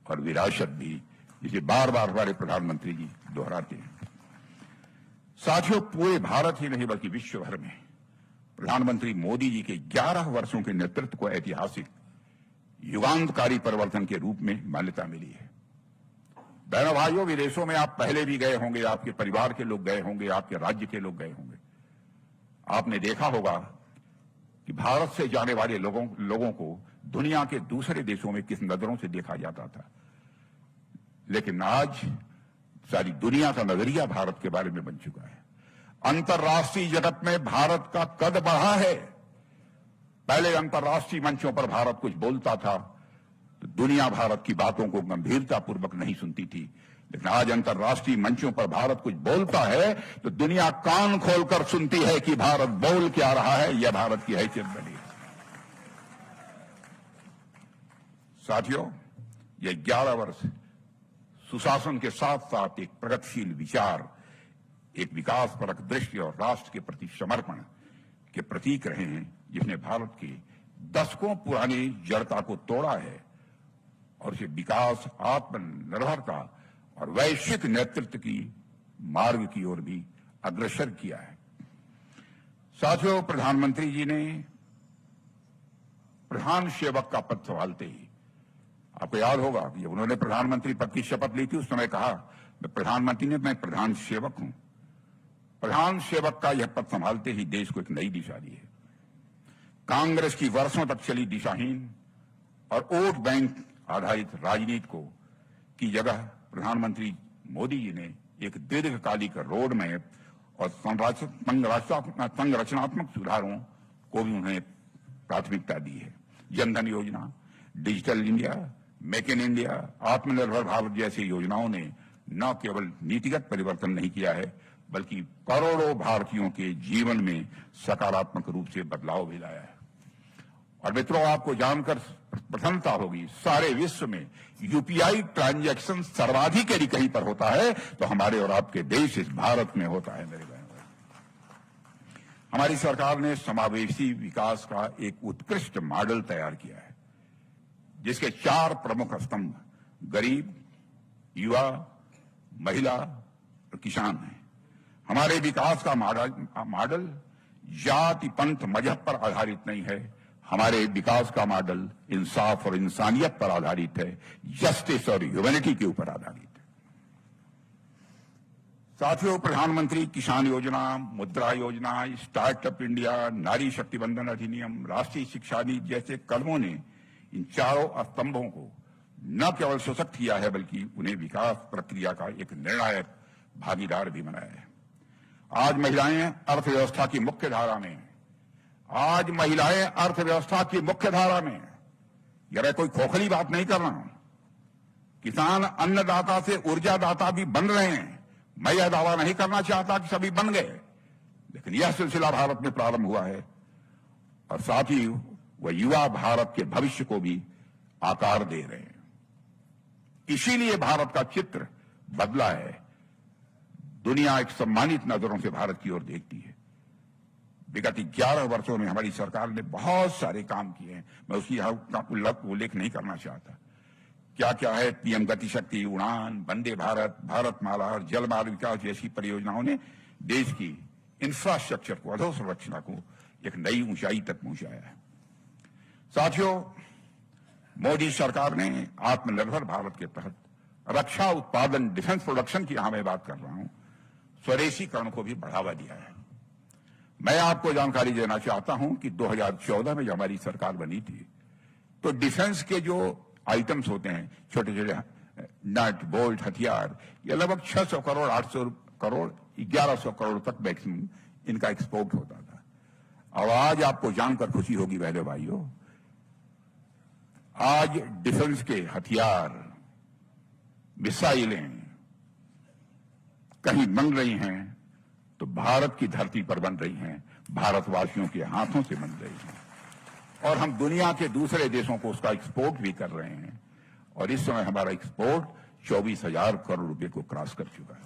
और विरासत भी, जिसे बार बार हमारे प्रधानमंत्री जी दोहराते हैं। साथियों, पूरे भारत ही नहीं बल्कि विश्व भर में प्रधानमंत्री मोदी जी के 11 वर्षों के नेतृत्व को ऐतिहासिक युगांतकारी परिवर्तन के रूप में मान्यता मिली है। बहनों भाइयों, विदेशों में आप पहले भी गए होंगे, आपके परिवार के लोग गए होंगे, आपके राज्य के लोग गए होंगे। आपने देखा होगा कि भारत से जाने वाले लोगों को दुनिया के दूसरे देशों में किस नजरों से देखा जाता था, लेकिन आज सारी दुनिया का नजरिया भारत के बारे में बन चुका है। अंतर्राष्ट्रीय जगत में भारत का कद बढ़ा है। पहले अंतर्राष्ट्रीय मंचों पर भारत कुछ बोलता था तो दुनिया भारत की बातों को गंभीरतापूर्वक नहीं सुनती थी, लेकिन आज अंतर्राष्ट्रीय मंचों पर भारत कुछ बोलता है तो दुनिया कान खोलकर सुनती है कि भारत बोल क्या रहा है। यह भारत की हैसियत बनी है। साथियों, यह 11 वर्ष सुशासन के साथ साथ एक प्रगतिशील विचार, एक विकासपरक दृष्टि और राष्ट्र के प्रति समर्पण के प्रतीक रहे हैं, जिसने भारत की दशकों पुरानी जड़ता को तोड़ा है और उसे विकास, आत्मनिर्भरता और वैश्विक नेतृत्व की मार्ग की ओर भी अग्रसर किया है। साथियों, प्रधानमंत्री जी ने प्रधान सेवक का पद संभालते ही, आपको याद होगा कि उन्होंने प्रधानमंत्री पद की शपथ ली थी, उस समय कहा मैं प्रधानमंत्री नहीं, मैं प्रधान सेवक हूं। प्रधान सेवक का यह पद संभालते ही देश को एक नई दिशा दी है। कांग्रेस की वर्षों तक चली दिशाहीन और वोट बैंक आधारित राजनीति को की जगह प्रधानमंत्री मोदी जी ने एक दीर्घकालिक रोड मैप और संरचनात्मक सुधारों को भी उन्हें प्राथमिकता दी है। जनधन योजना, digital India, make in India, आत्मनिर्भर भारत जैसी योजनाओं ने न केवल नीतिगत परिवर्तन नहीं किया है, बल्कि करोड़ों भारतीयों के जीवन में सकारात्मक रूप से बदलाव भी लाया है। और मित्रों, आपको जानकर प्रसन्नता होगी, सारे विश्व में यूपीआई ट्रांजैक्शन सर्वाधिक यदि कहीं पर होता है तो हमारे और आपके देश इस भारत में होता है। मेरे बहनों, हमारी सरकार ने समावेशी विकास का एक उत्कृष्ट मॉडल तैयार किया है, जिसके 4 प्रमुख स्तंभ गरीब, युवा, महिला और किसान हैं। हमारे विकास का मॉडल जाति, पंथ, मजहब पर आधारित नहीं है। हमारे विकास का मॉडल इंसाफ और इंसानियत पर आधारित है, जस्टिस और ह्यूमैनिटी के ऊपर आधारित है। साथियों, प्रधानमंत्री किसान योजना, मुद्रा योजना, स्टार्टअप इंडिया, नारी शक्ति बंधन अधिनियम, राष्ट्रीय शिक्षा नीति जैसे कदमों ने इन चारों स्तंभों को न केवल सशक्त किया है, बल्कि उन्हें विकास प्रक्रिया का एक निर्णायक भागीदार भी बनाया है। आज महिलाएं अर्थव्यवस्था की मुख्य धारा में, आज महिलाएं अर्थव्यवस्था की मुख्य धारा में। यह कोई खोखली बात नहीं कर रहा हूं। किसान अन्नदाता से ऊर्जादाता भी बन रहे हैं। मैं यह दावा नहीं करना चाहता कि सभी बन गए, लेकिन यह सिलसिला भारत में प्रारंभ हुआ है और साथ ही वह युवा भारत के भविष्य को भी आकार दे रहे हैं। इसीलिए भारत का चित्र बदला है। दुनिया एक सम्मानित नजरों से भारत की ओर देखती है। विगत 11 वर्षों में हमारी सरकार ने बहुत सारे काम किए हैं, मैं उसकी उल्लेख नहीं करना चाहता। क्या क्या है, पीएम गति शक्ति, उड़ान, वंदे भारत, भारतमाला और जल मार्ग विकास जैसी परियोजनाओं ने देश की इंफ्रास्ट्रक्चर को, अधोसंरचना को एक नई ऊंचाई तक पहुंचाया है। साथियों, मोदी सरकार ने आत्मनिर्भर भारत के तहत रक्षा उत्पादन, डिफेंस प्रोडक्शन की यहां मैं बात कर रहा हूं, स्वदेशीकरण को भी बढ़ावा दिया है। मैं आपको जानकारी देना चाहता हूं कि 2014 में जब हमारी सरकार बनी थी तो डिफेंस के जो आइटम्स होते हैं, छोटे छोटे नट बोल्ट हथियार, ये लगभग 600 करोड़ 800 करोड़ 1100 करोड़ तक मैक्सिमम इनका एक्सपोर्ट होता था। और आज आपको जानकर खुशी होगी बहनों भाइयों, आज डिफेंस के हथियार, मिसाइलें कहीं बन रही हैं तो भारत की धरती पर बन रही हैं, भारतवासियों के हाथों से बन रही हैं, और हम दुनिया के दूसरे देशों को उसका एक्सपोर्ट भी कर रहे हैं। और इस समय हमारा एक्सपोर्ट 24,000 करोड़ रुपए को क्रॉस कर चुका है।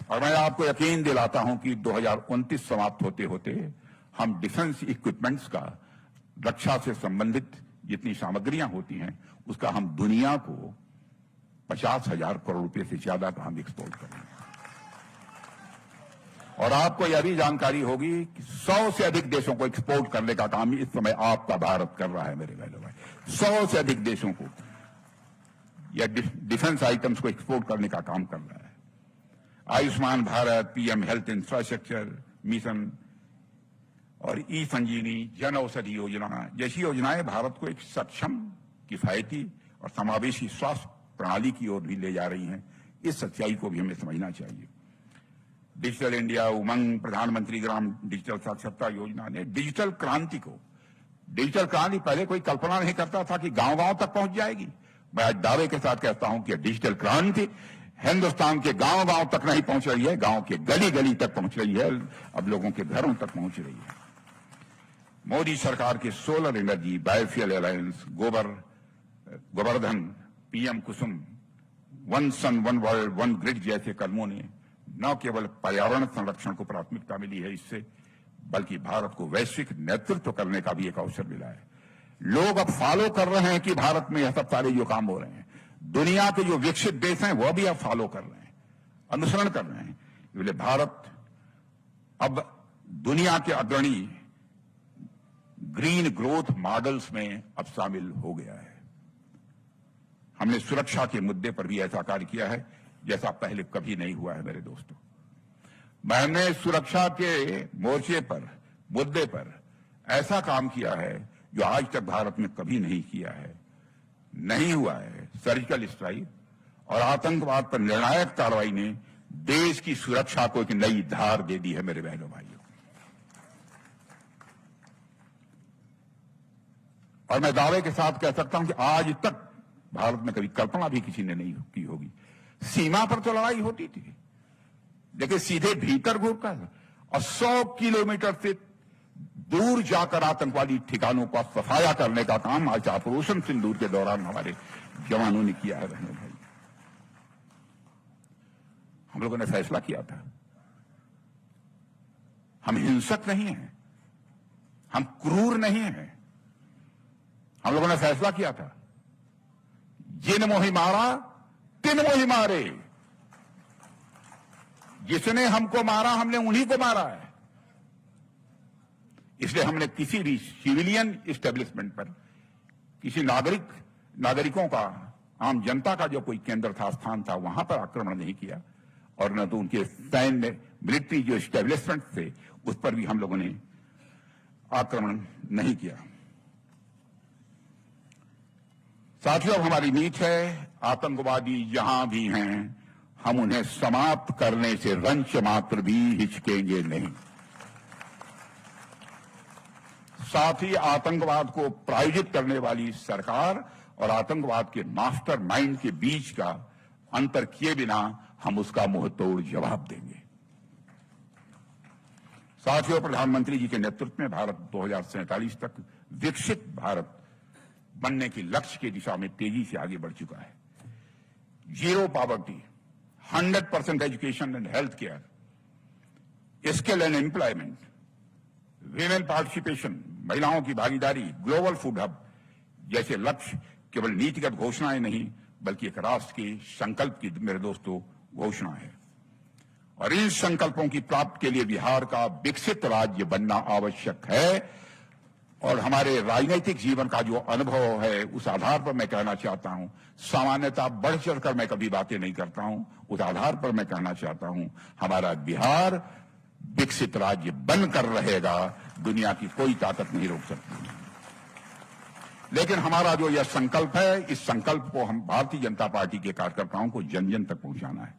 और मैं आपको यकीन दिलाता हूं कि 2029 समाप्त होते होते हम डिफेंस इक्विपमेंट्स का, रक्षा से संबंधित जितनी सामग्रियां होती हैं उसका हम दुनिया को 50,000 करोड़ रुपए से ज्यादा का हम एक्सपोर्ट करेंगे। और आपको यह भी जानकारी होगी कि 100 से अधिक देशों को एक्सपोर्ट करने का काम इस समय आपका भारत कर रहा है मेरे बहनों भाई। 100 से अधिक देशों को या डिफेंस आइटम्स को एक्सपोर्ट करने का काम कर रहा है। Ayushman Bharat, PM health infrastructure mission और ई संजीवनी, जन औषधि योजना जैसी योजनाएं भारत को एक सक्षम, किफायती और समावेशी स्वास्थ्य प्रणाली की ओर भी ले जा रही हैं। इस सच्चाई को भी हमें समझना चाहिए। डिजिटल इंडिया, उमंग, प्रधानमंत्री ग्राम डिजिटल साक्षरता योजना ने डिजिटल क्रांति पहले कोई कल्पना नहीं करता था कि गांव-गांव तक पहुंच जाएगी। मैं आज दावे के साथ कहता हूं कि डिजिटल क्रांति हिंदुस्तान के गांव-गांव तक नहीं पहुंच रही है, गांव के गली-गली तक पहुंच रही है, अब लोगों के घरों तक पहुंच रही है। मोदी सरकार के solar energy, biofuel alliance, Gobardhan, PM Kusum, one sun one world one grid जैसे कदमों ने न केवल पर्यावरण संरक्षण को प्राथमिकता मिली है इससे, बल्कि भारत को वैश्विक नेतृत्व करने का भी एक अवसर मिला है। लोग अब फॉलो कर रहे हैं कि भारत में यह सब सारे जो काम हो रहे हैं, दुनिया के जो विकसित देश हैं वह भी अब फॉलो कर रहे हैं, अनुसरण कर रहे हैं। इसलिए भारत अब दुनिया के अग्रणी ग्रीन ग्रोथ मॉडल्स में अब शामिल हो गया है। हमने सुरक्षा के मुद्दे पर भी ऐसा कार्य किया है जैसा पहले कभी नहीं हुआ है मेरे दोस्तों। मैंने सुरक्षा के मोर्चे पर, मुद्दे पर ऐसा काम किया है जो आज तक भारत में कभी नहीं किया है, नहीं हुआ है। सर्जिकल स्ट्राइक और आतंकवाद पर निर्णायक कार्रवाई ने देश की सुरक्षा को एक नई धार दे दी है मेरे बहनों भाइयों। और मैं दावे के साथ कह सकता हूं कि आज तक भारत में कभी कल्पना भी किसी ने नहीं की होगी। सीमा पर तो लड़ाई होती थी, लेकिन सीधे भीतर घुसकर और 100 किलोमीटर से दूर जाकर आतंकवादी ठिकानों का सफाया करने का काम आज ऑपरेशन सिंदूर के दौरान हमारे जवानों ने किया है। बहनों भाई, हम लोगों ने फैसला किया था, हम हिंसक नहीं हैं, हम क्रूर नहीं हैं। हम लोगों ने फैसला किया था, जिन मोहि मारा तिन मोहि मारे। जिसने हमको मारा हमने उन्हीं को मारा है। इसलिए हमने किसी भी सिविलियन एस्टेब्लिशमेंट पर, किसी नागरिकों का, आम जनता का जो कोई केंद्र था, स्थान था, वहां पर आक्रमण नहीं किया। और न तो उनके सैन्य मिलिट्री जो एस्टेब्लिशमेंट थे उस पर भी हम लोगों ने आक्रमण नहीं किया। साथियों, हमारी नीति है, आतंकवादी जहां भी हैं हम उन्हें समाप्त करने से रंच मात्र भी हिचकेंगे नहीं। साथ ही आतंकवाद को प्रायोजित करने वाली सरकार और आतंकवाद के मास्टर माइंड के बीच का अंतर किए बिना हम उसका मुंहतोड़ जवाब देंगे। साथियों, प्रधानमंत्री जी के नेतृत्व में भारत 2047 तक विकसित भारत बनने के लक्ष्य की दिशा में तेजी से आगे बढ़ चुका है। Zero poverty, 100% education and health care, skill and employment, women participation, महिलाओं की भागीदारी, ग्लोबल फूड हब जैसे लक्ष्य केवल नीतिगत घोषणाएं नहीं बल्कि एक राष्ट्र के संकल्प की, मेरे दोस्तों, घोषणा है। और इन संकल्पों की प्राप्ति के लिए बिहार का विकसित राज्य बनना आवश्यक है। और हमारे राजनीतिक जीवन का जो अनुभव है उस आधार पर मैं कहना चाहता हूं, सामान्यतः बढ़ चढ़कर मैं कभी बातें नहीं करता हूं, उस आधार पर मैं कहना चाहता हूं, हमारा बिहार विकसित राज्य बनकर रहेगा, दुनिया की कोई ताकत नहीं रोक सकती। लेकिन हमारा जो यह संकल्प है, इस संकल्प को हम भारतीय जनता पार्टी के कार्यकर्ताओं को जन जन तक पहुंचाना है।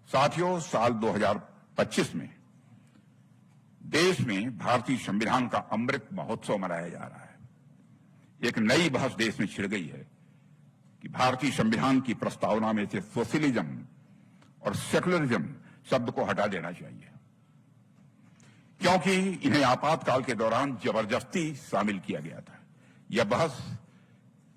साथियों, साल 2025 में देश में भारतीय संविधान का अमृत महोत्सव मनाया जा रहा है। एक नई बहस देश में छिड़ गई है कि भारतीय संविधान की प्रस्तावना में से सोशलिज्म और सेकुलरिज्म शब्द को हटा देना चाहिए, क्योंकि इन्हें आपातकाल के दौरान जबरदस्ती शामिल किया गया था। यह बहस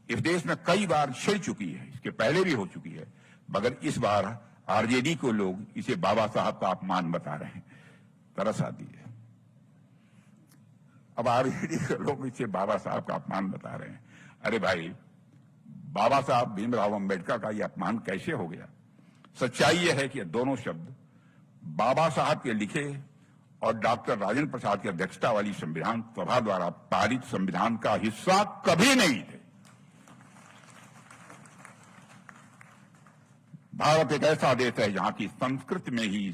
इस देश में कई बार छिड़ चुकी है, इसके पहले भी हो चुकी है, मगर इस बार आरजेडी को लोग इसे बाबा साहब का अपमान बता रहे हैं। तरस आती है। अब आरजेडी के लोग इसे बाबा साहब का अपमान बता रहे हैं। अरे भाई, बाबा साहब भीमराव अंबेडकर का यह अपमान कैसे हो गया? सच्चाई यह है कि दोनों शब्द बाबा साहब के लिखे और डॉक्टर राजेंद्र प्रसाद की अध्यक्षता वाली संविधान सभा द्वारा पारित संविधान का हिस्सा कभी नहीं थे। भारत एक ऐसा देश है जहां की संस्कृति में ही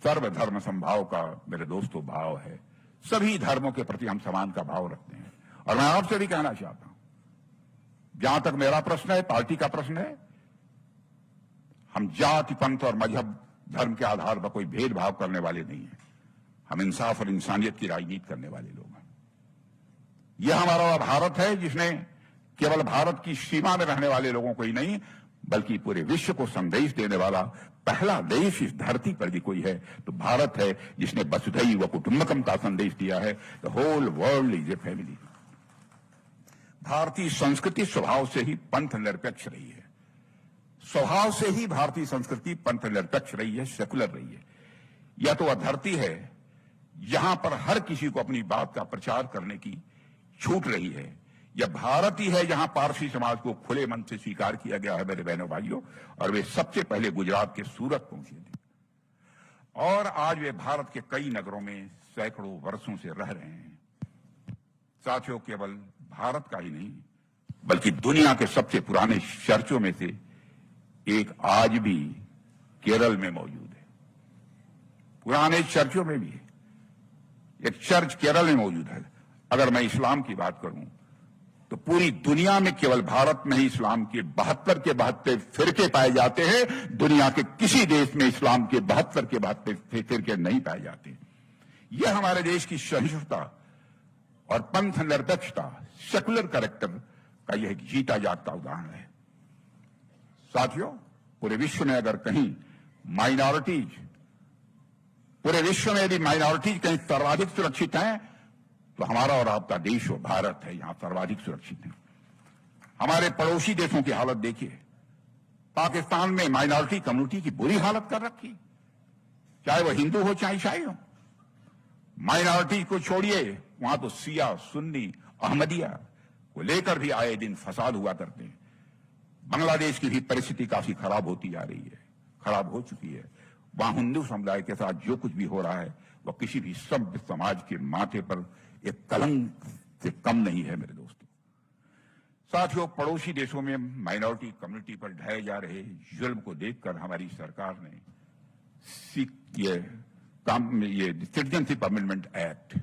सर्वधर्म संभाव का, मेरे दोस्तों, भाव है। सभी धर्मों के प्रति हम समान का भाव रखते हैं। और मैं आपसे भी कहना चाहता हूं, जहां तक मेरा प्रश्न है, पार्टी का प्रश्न है, हम जाति, पंथ और मजहब, धर्म के आधार पर कोई भेदभाव करने वाले नहीं हैं। हम इंसाफ और इंसानियत की राजनीति करने वाले लोग हैं। यह हमारा भारत है जिसने केवल भारत की सीमा में रहने वाले लोगों को ही नहीं, बल्कि पूरे विश्व को संदेश देने वाला पहला देश इस धरती पर भी कोई है तो भारत है, जिसने वसुधैव कुटुंबकम का संदेश दिया है। The whole world is a family. भारतीय संस्कृति स्वभाव से ही पंथ निरपेक्ष रही है। स्वभाव से ही भारतीय संस्कृति पंथ निरपेक्ष रही है, सेकुलर रही है। यह तो वह धरती है जहां पर हर किसी को अपनी बात का प्रचार करने की छूट रही है। यह भारत ही है जहां पारसी समाज को खुले मन से स्वीकार किया गया है, मेरे बहनों भाइयों। और वे सबसे पहले गुजरात के सूरत पहुंचे थे और आज वे भारत के कई नगरों में सैकड़ों वर्षों से रह रहे हैं। साथियों, केवल भारत का ही नहीं बल्कि दुनिया के सबसे पुराने चर्चों में से एक आज भी केरल में मौजूद है। पुराने चर्चों में भी एक चर्च केरल में मौजूद है। अगर मैं इस्लाम की बात करूं तो पूरी दुनिया में केवल भारत में ही इस्लाम के 72 के 72 फिरके पाए जाते हैं। दुनिया के किसी देश में इस्लाम के 72 के 72 फिरके नहीं पाए जाते। यह हमारे देश की सहिष्णुता और पंथ निरपेक्षता, सेकुलर कैरेक्टर का यह एक जीता जागता उदाहरण है। साथियों, पूरे विश्व में अगर कहीं माइनॉरिटीज, पूरे विश्व में यदि माइनॉरिटीज कहीं सर्वाधिक सुरक्षित हैं तो हमारा और आपका देश और भारत है, यहां सर्वाधिक सुरक्षित है। हमारे पड़ोसी देशों की हालत देखिए। पाकिस्तान में माइनॉरिटी कम्युनिटी की बुरी हालत कर रखी, चाहे वह हिंदू हो चाहे ईसाई हो। माइनॉरिटी को छोड़िए, वहां तो शिया, सुन्नी, अहमदिया को लेकर भी आए दिन फसाद हुआ करते हैं। बांग्लादेश की भी परिस्थिति काफी खराब होती जा रही है, खराब हो चुकी है। वहां हिंदू समुदाय के साथ जो कुछ भी हो रहा है वह किसी भी सभ्य समाज के माथे पर एक कलंक से कम नहीं है, मेरे दोस्तों। साथियों, पड़ोसी देशों में माइनॉरिटी कम्युनिटी पर ढाए जा रहे जुल्म को देखकर हमारी सरकार ने ये सिटीजनशिप अमेंडमेंट एक्ट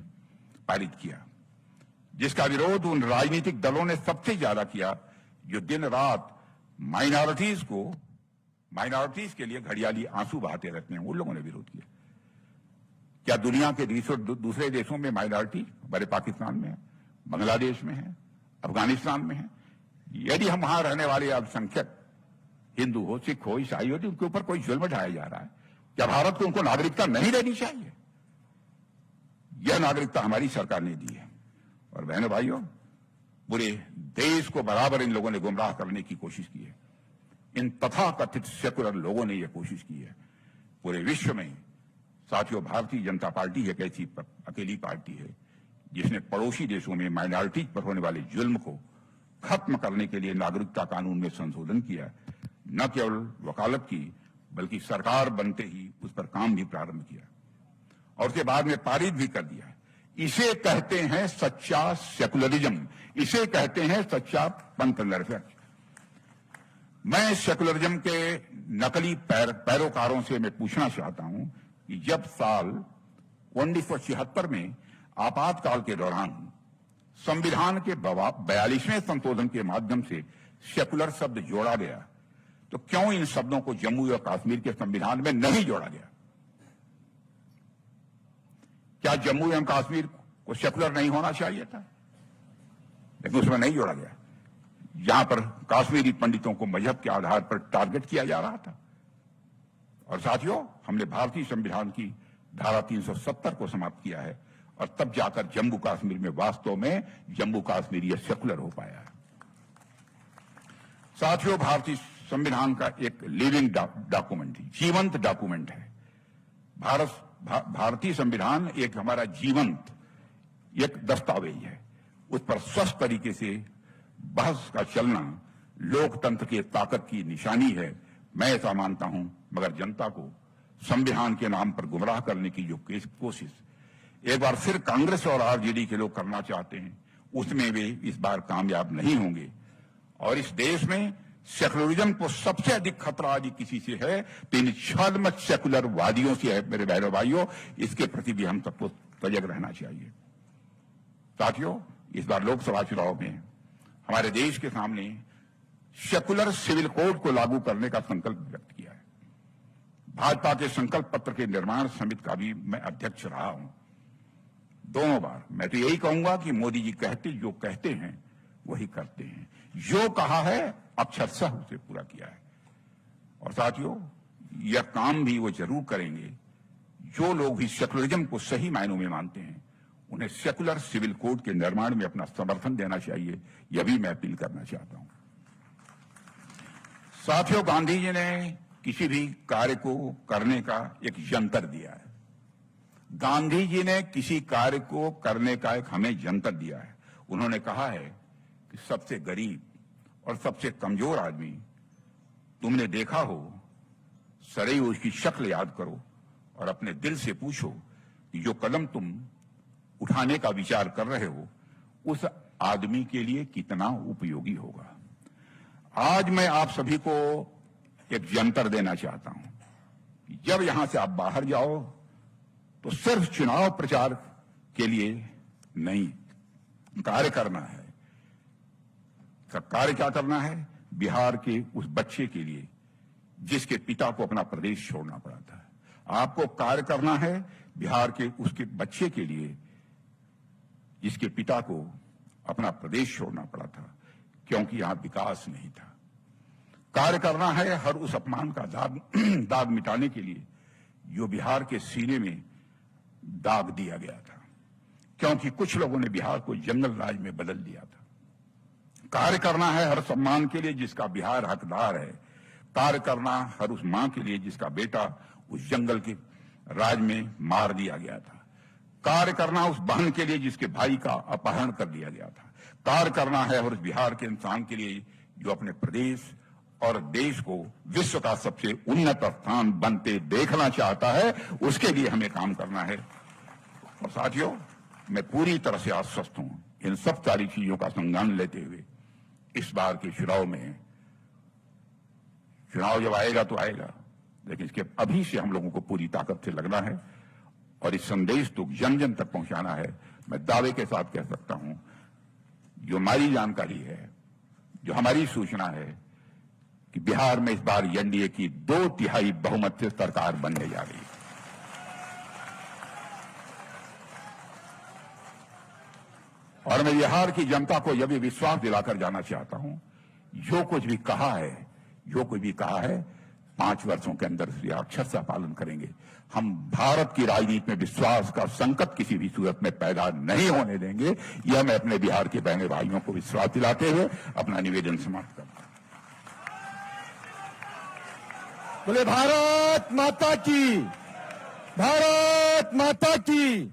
पारित किया, जिसका विरोध उन राजनीतिक दलों ने सबसे ज्यादा किया जो दिन रात माइनॉरिटीज के लिए घड़ियाली आंसू बहाते रहते हैं। उन लोगों ने विरोध किया। क्या दुनिया के दूसरे देशों में माइनॉरिटी हमारे पाकिस्तान में है, बांग्लादेश में है, अफगानिस्तान में है? यदि हम वहां रहने वाले अल्पसंख्यक हिंदू हो, सिख हो, ईसाई हो, तो उनके ऊपर कोई जुल्म ढाया जा रहा है, क्या भारत को उनको नागरिकता नहीं देनी चाहिए? यह नागरिकता हमारी सरकार ने दी है। और बहनों भाइयों, पूरे देश को बराबर इन लोगों ने गुमराह करने की कोशिश की है। इन तथाकथित सेकुलर लोगों ने यह कोशिश की है। पूरे विश्व में साथियों, भारतीय जनता पार्टी एक ऐसी अकेली पार्टी है जिसने पड़ोसी देशों में माइनॉरिटीज पर होने वाले जुल्म को खत्म करने के लिए नागरिकता कानून में संशोधन किया। न केवल वकालत की बल्कि सरकार बनते ही उस पर काम भी प्रारंभ किया और उसके बाद में पारित भी कर दिया। इसे कहते हैं सच्चा सेकुलरिज्म, इसे कहते हैं सच्चा पंथ निरपेक्ष। मैं सेकुलरिज्म के नकली पैरोकारों से मैं पूछना चाहता हूं कि जब साल 1976 में आपातकाल के दौरान संविधान के 42वें संशोधन के माध्यम से सेकुलर शब्द जोड़ा गया, तो क्यों इन शब्दों को जम्मू और कश्मीर के संविधान में नहीं जोड़ा गया? क्या जम्मू एवं कश्मीर को सेकुलर नहीं होना चाहिए था? लेकिन उसमें नहीं जोड़ा गया, जहां पर कश्मीरी पंडितों को मजहब के आधार पर टारगेट किया जा रहा था। और साथियों, हमने भारतीय संविधान की धारा 370 को समाप्त किया है और तब जाकर जम्मू कश्मीर में वास्तव में जम्मू कश्मीर यह सेकुलर हो पाया है। साथियों, भारतीय संविधान का एक लिविंग डॉक्यूमेंट है, जीवंत डॉक्यूमेंट है। भारतीय संविधान एक हमारा जीवंत एक दस्तावेज है। उस पर स्वस्थ तरीके से बहस का चलना लोकतंत्र की ताकत की निशानी है, मैं ऐसा मानता हूं। मगर जनता को संविधान के नाम पर गुमराह करने की जो कोशिश एक बार फिर कांग्रेस और आरजेडी के लोग करना चाहते हैं, उसमें वे इस बार कामयाब नहीं होंगे। और इस देश में सेकुलरिज्म को सबसे अधिक खतरा यदि किसी से है तो इन छद्म सेकुलर वादियों से है। मेरे बहनों भाइयों, इसके प्रति भी हम सबको सजग रहना चाहिए। साथियों, इस बार लोकसभा चुनाव में हमारे देश के सामने सेकुलर सिविल कोड को लागू करने का संकल्प व्यक्त किया है। भाजपा के संकल्प पत्र के निर्माण समिति का भी मैं अध्यक्ष रहा हूं दोनों बार। मैं तो यही कहूंगा कि मोदी जी जो कहते हैं वही करते हैं। जो कहा है अक्षरशः उसे पूरा किया है। और साथियों, यह काम भी वो जरूर करेंगे। जो लोग भी सेकुलरिज्म को सही मायनों में मानते हैं, उन्हें सेकुलर सिविल कोड के निर्माण में अपना समर्थन देना चाहिए, यह भी मैं अपील करना चाहता हूं। साथियों, गांधी जी ने किसी भी कार्य को करने का एक यंत्र दिया है। गांधी जी ने किसी कार्य को करने का एक हमें यंत्र दिया है। उन्होंने कहा है कि सबसे गरीब और सबसे कमजोर आदमी तुमने देखा हो, सदैव उसकी शक्ल याद करो और अपने दिल से पूछो कि जो कदम तुम उठाने का विचार कर रहे हो उस आदमी के लिए कितना उपयोगी होगा। आज मैं आप सभी को एक यंत्र देना चाहता हूं कि जब यहां से आप बाहर जाओ तो सिर्फ चुनाव प्रचार के लिए नहीं, कार्य करना है। कार्य क्या करना है? बिहार के उस बच्चे के लिए जिसके पिता को अपना प्रदेश छोड़ना पड़ा था। आपको कार्य करना है बिहार के उसके बच्चे के लिए जिसके पिता को अपना प्रदेश छोड़ना पड़ा था, क्योंकि यहां विकास नहीं था। कार्य करना है हर उस अपमान का दाग मिटाने के लिए जो बिहार के सीने में दाग दिया गया था, क्योंकि कुछ लोगों ने बिहार को जंगल राज में बदल दिया था। कार्य करना है हर सम्मान के लिए जिसका बिहार हकदार है। कार्य करना हर उस मां के लिए जिसका बेटा उस जंगल के राज में मार दिया गया था। कार्य करना उस बहन के लिए जिसके भाई का अपहरण कर दिया गया था। कार्य करना है हर उस बिहार के इंसान के लिए जो अपने प्रदेश और देश को विश्व का सबसे उन्नत स्थान बनते देखना चाहता है। उसके लिए हमें काम करना है। और साथियों, मैं पूरी तरह से आश्वस्त हूं इन सब सारी चीजों का संज्ञान लेते हुए इस बार के चुनाव में, चुनाव जब आएगा तो आएगा, लेकिन इसके अभी से हम लोगों को पूरी ताकत से लगना है और इस संदेश को जन जन तक पहुंचाना है। मैं दावे के साथ कह सकता हूं, जो हमारी जानकारी है, जो हमारी सूचना है कि बिहार में इस बार एनडीए की 2/3 बहुमत से सरकार बनने जा रही है। और मैं बिहार की जनता को यह भी विश्वास दिलाकर जाना चाहता हूं, जो कुछ भी कहा है 5 वर्षों के अंदर इसका अक्षरशः पालन करेंगे। हम भारत की राजनीति में विश्वास का संकट किसी भी सूरत में पैदा नहीं होने देंगे। यह मैं अपने बिहार के बहने भाइयों को विश्वास दिलाते हुए अपना निवेदन समाप्त करता हूं। बोले भारत माता की, भारत माता की।